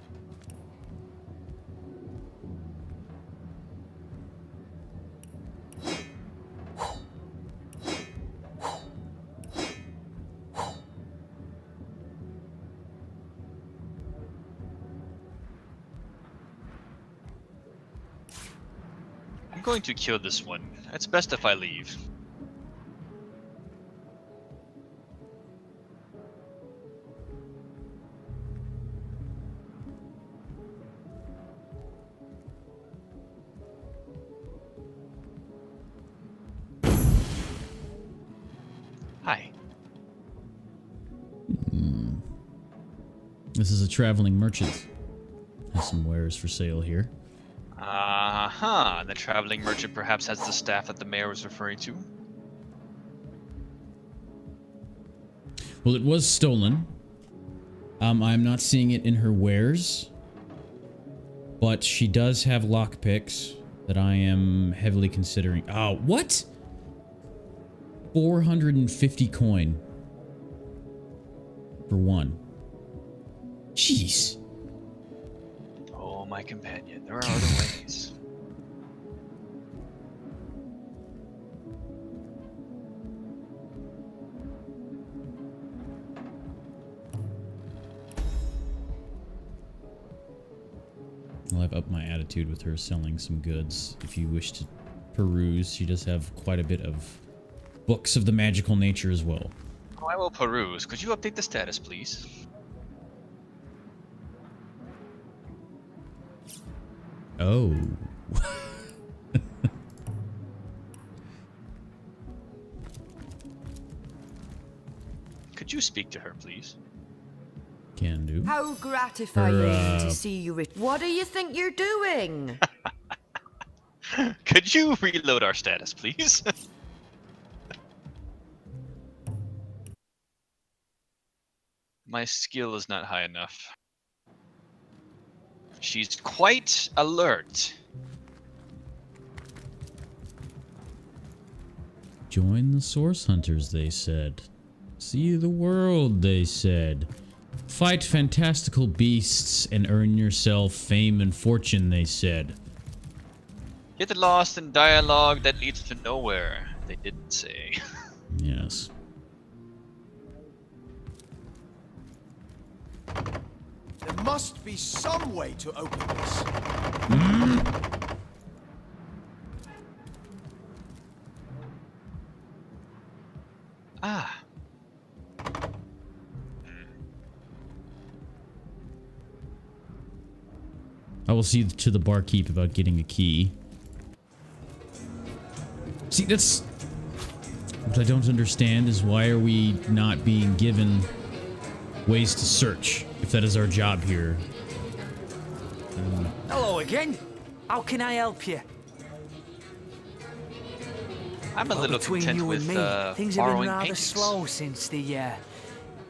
I'm going to kill this one. It's best if I leave. Hi. This is a traveling merchant. Has some wares for sale here. The traveling merchant perhaps has the staff that the mayor was referring to. Well, it was stolen. I'm not seeing it in her wares. But she does have lockpicks that I am heavily considering. Oh, what? 450 coin. For one. Jeez. Oh, my companion, there are other ways. Well, I've upped my attitude with her selling some goods. If you wish to peruse, she does have quite a bit of books of the magical nature as well. Oh, I will peruse. Could you update the status, please? Oh. Could you speak to her, please? Can do. How gratifying to see you. What do you think you're doing? Could you reload our status, please? My skill is not high enough. She's quite alert. Join the Source Hunters, they said. See the world, they said. Fight fantastical beasts and earn yourself fame and fortune, they said. Get lost in dialogue that leads to nowhere, they didn't say. Yes. There must be some way to open this. Ah. I will see to the barkeep about getting a key. See, that's what I don't understand is why are we not being given ways to search if that is our job here. Hello again. How can I help you? I'm a little between content you with and me, things have been borrowing rather paintings. slow since the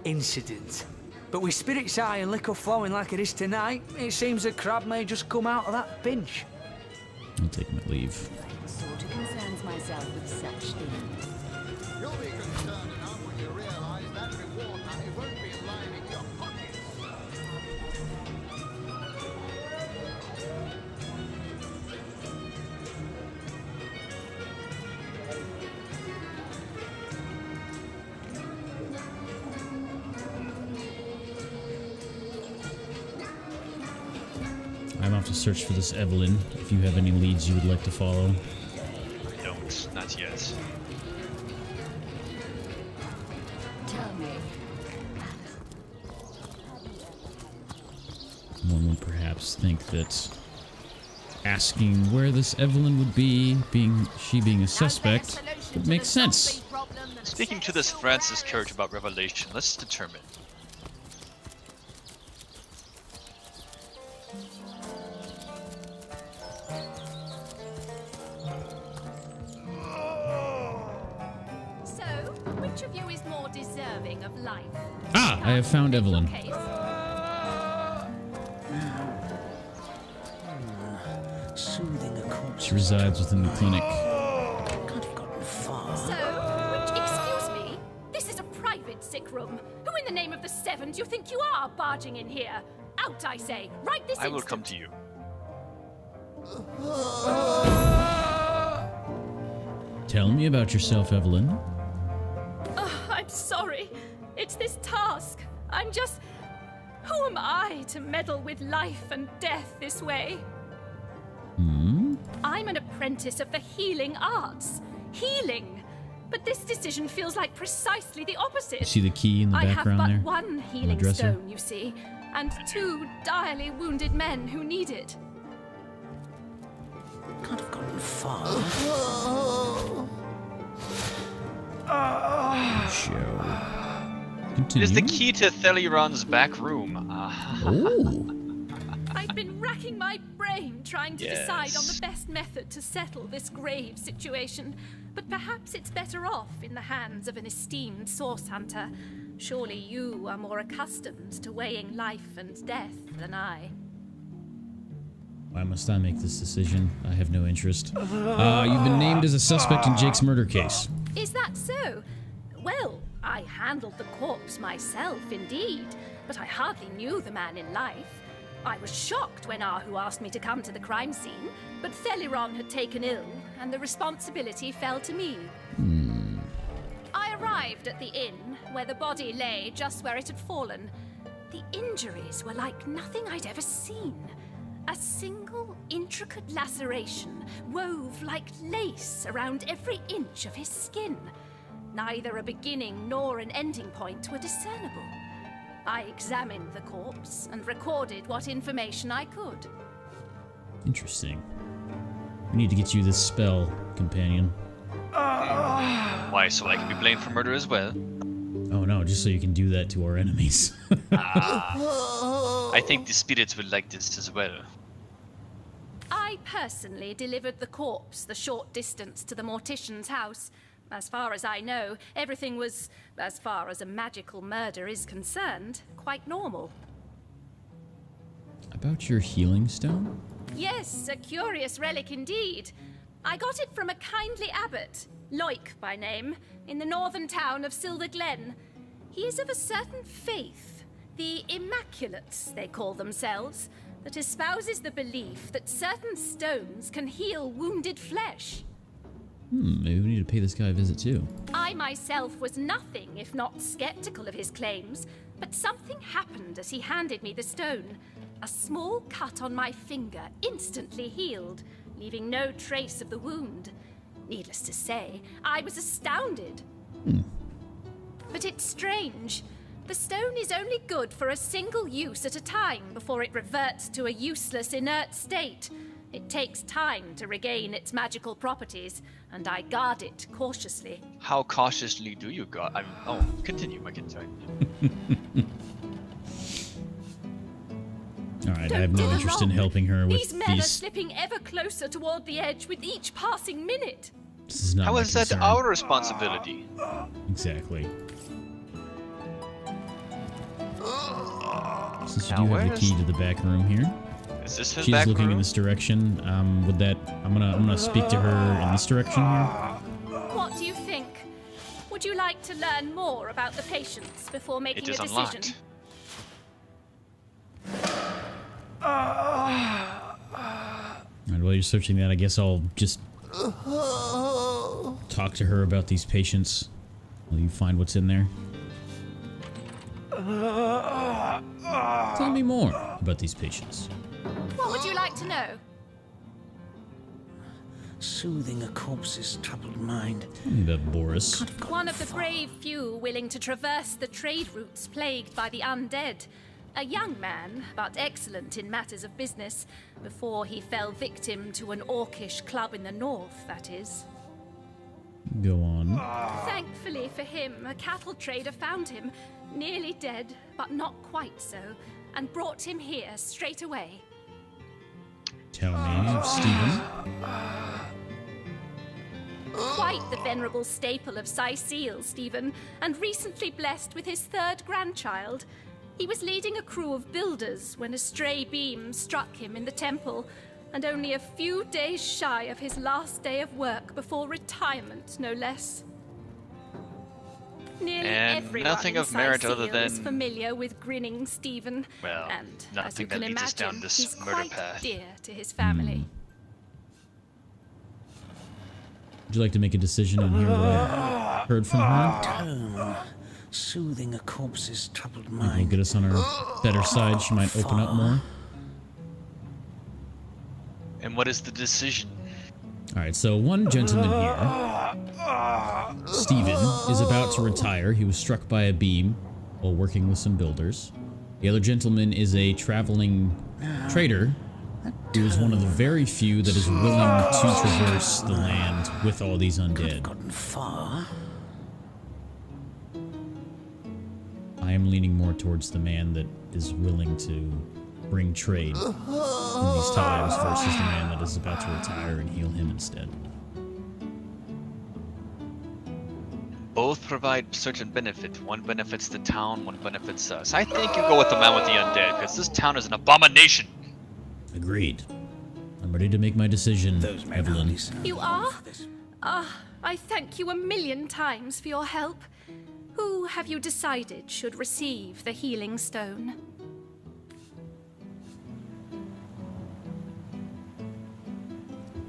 incident. But with spirits high and liquor flowing like it is tonight, it seems a crab may just come out of that pinch. I'll take my leave. Sort of concerns myself with such things. You'll be concerned enough when you realize that reward money won't be lining your pockets. I'm off to search for this Evelyn. If you have any leads you would like to follow. I don't, not yet. Tell me. One would perhaps think that asking where this Evelyn would be, she being a suspect, would make sense. Speaking to this Francis Courage about Revelation, let's determine. So, which Which of you is more deserving of life? Ah, I have found Evelyn. Soothing a corpse. She resides within the clinic. Excuse me? This is a private sick room. Who in the name of the Seven do you think you are barging in here? Out, I say, right this I will instant. come to you. Tell me about yourself, Evelyn. I'm sorry. It's this task. I'm just... Who am I to meddle with life and death this way? I'm an apprentice of the healing arts. Healing! But this decision feels like precisely the opposite. See the key in the background I there? have but one healing dresser? stone, you see, and 2 direly wounded men who need it. Can't have gotten far. Show. It is the key to Theliron's back room. Oh. I've been racking my brain trying to decide on the Yes. best method to settle this grave situation, but perhaps it's better off in the hands of an esteemed source hunter. Surely you are more accustomed to weighing life and death than I. Why must I make this decision? I have no interest. You've been named as a suspect in Jake's murder case. Is that so? Well, I handled the corpse myself, indeed, but I hardly knew the man in life. I was shocked when Ahu asked me to come to the crime scene, but Theliron had taken ill, and the responsibility fell to me. I arrived at the inn, where the body lay just where it had fallen. The injuries were like nothing I'd ever seen. A single intricate laceration wove like lace around every inch of his skin. Neither a beginning nor an ending point were discernible. I examined the corpse and recorded what information I could. Interesting. We need to get you this spell, companion. Why, so I can be blamed for murder as well? Oh no, just so you can do that to our enemies. I think the spirits would like this as well. I personally delivered the corpse the short distance to the mortician's house. As far as I know, everything was, as far as a magical murder is concerned, quite normal. About your healing stone? Yes, a curious relic indeed. I got it from a kindly abbot, Loic by name, in the northern town of Silver Glen. He is of a certain faith, the Immaculates, they call themselves, that espouses the belief that certain stones can heal wounded flesh. Maybe we need to pay this guy a visit too. I myself was nothing if not skeptical of his claims, but something happened as he handed me the stone. A small cut on my finger instantly healed, leaving no trace of the wound. Needless to say, I was astounded. But it's strange. The stone is only good for a single use at a time before it reverts to a useless, inert state. It takes time to regain its magical properties, and I guard it cautiously. How cautiously do you guard? Continue, McIntyre. Alright, I have no interest in helping her with These men are these. slipping ever closer toward the edge with each passing minute. This is not How my is that concern. our responsibility? Exactly. Since you Now, do where have the is- key to the back room here. Is this his She's back looking room? in this direction. Would that I'm gonna speak to her in this direction here. What do you think? Would you like to learn more about the patients before making It a is decision? unlocked. Alright, while you're searching that, I guess I'll just talk to her about these patients. Will you find what's in there? Tell me more about these patients. What would you like to know? Soothing a corpse's troubled mind. Tell me about Boris. One of the brave few willing to traverse the trade routes plagued by the undead. A young man, but excellent in matters of business, before he fell victim to an orcish club in the north, that is. Go on. Thankfully for him, a cattle trader found him, nearly dead, but not quite so, and brought him here straight away. Tell me, Stephen. Why quite the venerable staple of Seal, Stephen, and recently blessed with his 3rd grandchild. He was leading a crew of builders when a stray beam struck him in the temple, and only a few days shy of his last day of work before retirement, no less. Nearly And everyone nothing in of merit other Seal is than- familiar with grinning Stephen, Well, and as nothing you can that leads us down imagine, this he's murder quite path. dear to his family. Would you like to make a decision and hear what I heard from her? Tone, soothing a corpse's troubled Maybe will mind. get us on our better side. She might open up more. And what is the decision? All right, so one gentleman here, Stephen, is about to retire. He was struck by a beam while working with some builders. The other gentleman is a traveling trader who is one of the very few that is willing to traverse the land with all these undead. Gotten far. I am leaning more towards the man that is willing to bring trade in these times versus the man that is about to retire and heal him instead. Both provide certain benefits. One benefits the town, one benefits us. I think you go with the man with the undead, because this town is an abomination. Agreed. I'm ready to make my decision, Evelyn. You are? I thank you a million times for your help. Who have you decided should receive the healing stone?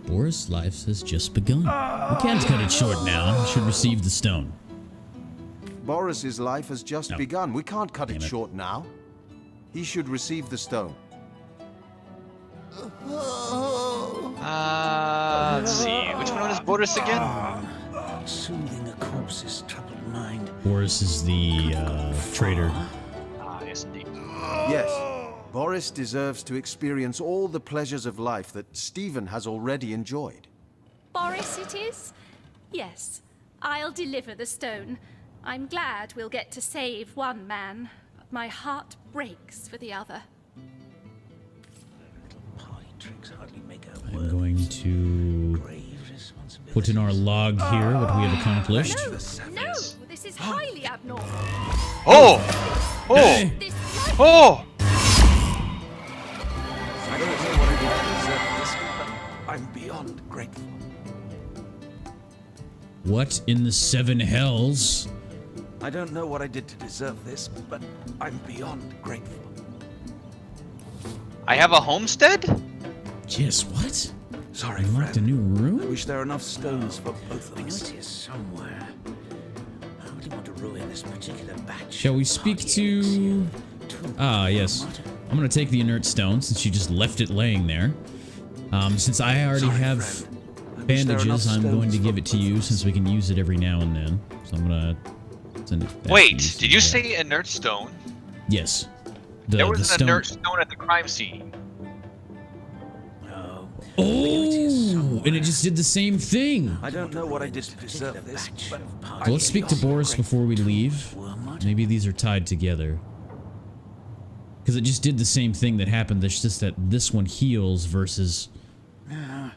Boris' life has just begun. We can't cut it short now. He should receive the stone. Boris's life has just begun. We can't cut it Damn it. short now. He should receive the stone. Let's see. Which one is Boris again? Soothing a corpse's troubled mind. Boris is the trader. Yes, indeed. Yes. Boris deserves to experience all the pleasures of life that Stephen has already enjoyed. Boris it is? Yes, I'll deliver the stone. I'm glad we'll get to save one man. My heart breaks for the other. Party tricks hardly make a I'm going to put in our log here what we have accomplished. No, this is highly abnormal. Oh! Oh! Oh! I don't know what I did to deserve this, but I'm beyond grateful. What in the seven hells? I don't know what I did to deserve this, but I'm beyond grateful. I have a homestead? Yes, what? Sorry, Unlocked a friend. new room? I wish there were enough stones for both of I know us. it is somewhere. I really want to ruin this particular batch. Shall we speak to... Ah, yes. I'm going to take the inert stone since you just left it laying there. Since I already have bandages, I'm going to give it to you since we can use it every now and then. So I'm going to send it back to Wait, did you say inert stone? Yes. There was an stone... inert stone at the crime scene. Oh, and it just did the same thing. I don't know what I did to deserve this, but So let's speak to Boris before we leave. Maybe these are tied together. Because it just did the same thing that happened. It's just that this one heals versus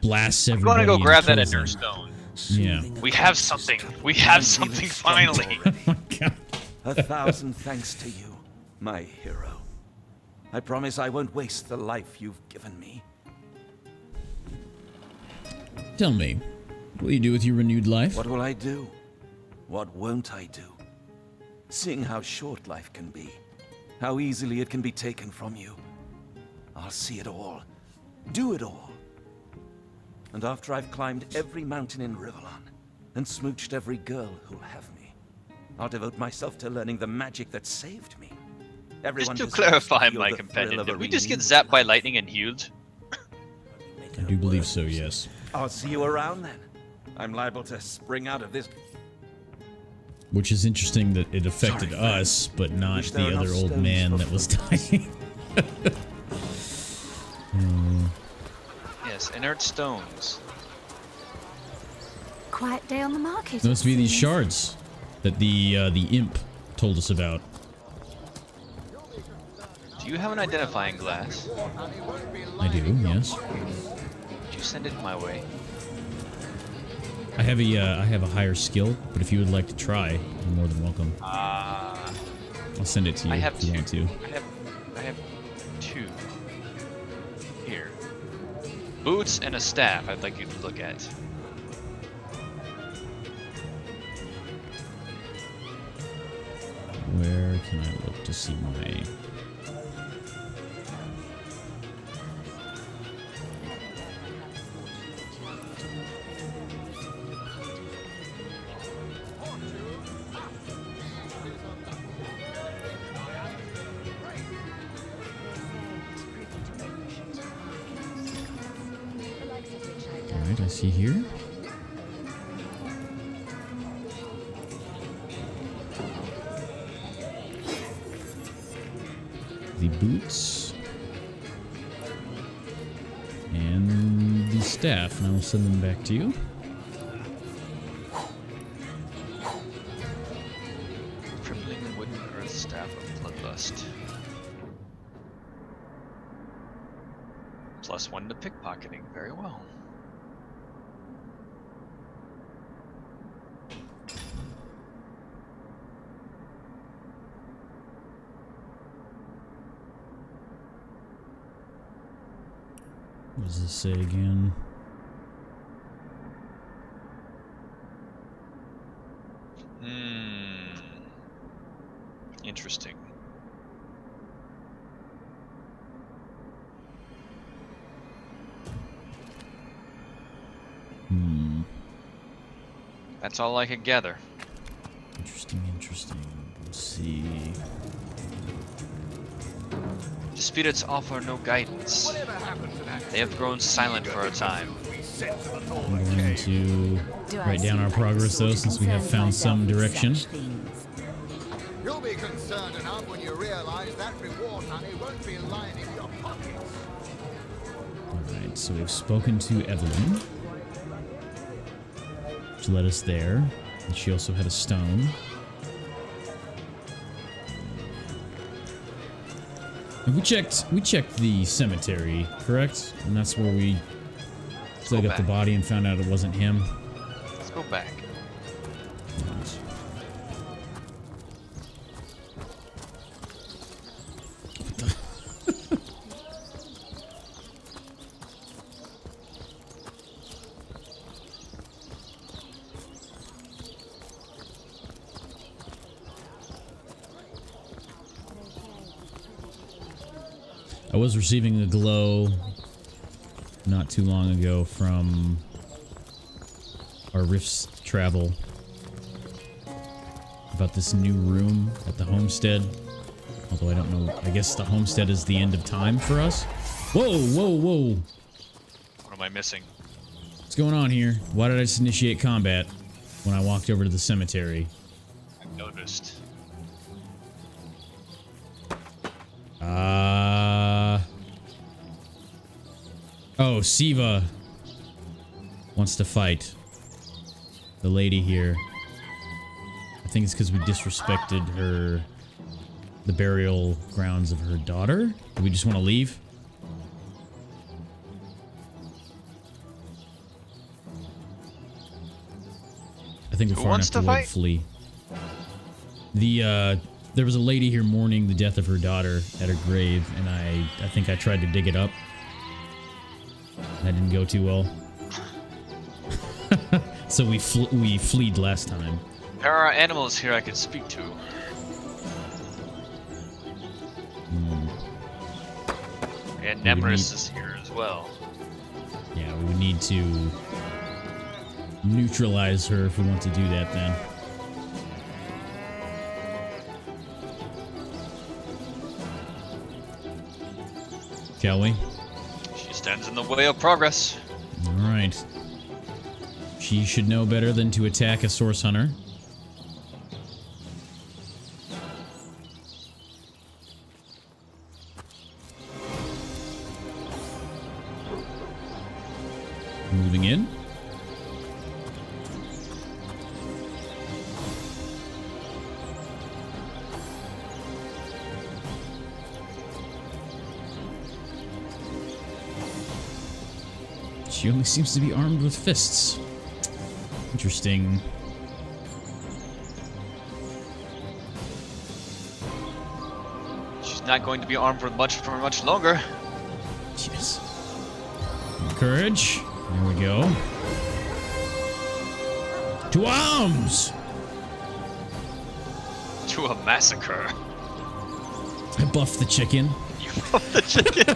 blasts I'm everybody. gonna go grab and that kills inert them. stone. Yeah. We have something. We have something finally. 1,000 thanks to you, my hero. I promise I won't waste the life you've given me. Tell me, what will you do with your renewed life? What will I do? What won't I do? Seeing how short life can be, how easily it can be taken from you, I'll see it all, do it all. And after I've climbed every mountain in Rivellon and smooched every girl who'll have me, I'll devote myself to learning the magic that saved me. Everyone Just to deserves clarify, feel my the companion, thrill of did a we just get renewed zapped by lightning and healed? I do believe so, yes. I'll see you around then. I'm liable to spring out of this. Which is interesting that it affected Sorry, friend. us, but not Wish there the were other enough old stones man for that was dying. Yes, inert stones. Quiet day on the market. There must be these shards that the imp told us about. Do you have an identifying glass? I do, yes. Could you send it my way? I have a higher skill, but if you would like to try, you're more than welcome. I'll send it to you if you want to. I have 2. Here. Boots and a staff I'd like you to look at. Where can I look to see my... Alright, I see here. The boots and the staff, and I will send them back to you. Crippling wooden earth staff of bloodlust. +1 to pickpocketing. Very well. What does this say again? Interesting. That's all I could gather. Interesting, interesting. Let's see. Disputants offer no guidance. They have grown silent for a time. I'm going to write down our progress, though, since we have found some direction. You'll be concerned enough when you realize that reward money won't be lying in your pockets. Alright, so we've spoken to Evelyn, which led us there. And she also had a stone. And we checked the cemetery, correct? And that's where we dug up the body and found out it wasn't him. Let's go back. Nice. I was receiving a glow not too long ago from our Rifts travel about this new room at the homestead. Although I don't know, I guess the homestead is the end of time for us. Whoa, whoa, whoa. What am I missing? What's going on here? Why did I just initiate combat when I walked over to the cemetery? I noticed. Oh, Siva wants to fight the lady here. I think it's because we disrespected her, the burial grounds of her daughter. Do we just want to leave? I think we're far enough to avoid flee. There was a lady here mourning the death of her daughter at her grave, and I think I tried to dig it up. That didn't go too well. So we fleed last time. There are animals here I could speak to. And Nemeris is here as well. Yeah, we would need to neutralize her if we want to do that then. Shall we? She stands in the way of progress. Alright. She should know better than to attack a source hunter. Moving in. She only seems to be armed with fists. Interesting. She's not going to be armed for much longer. Yes. Courage. There we go. To arms! To a massacre. I buffed the chicken. You buffed the chicken.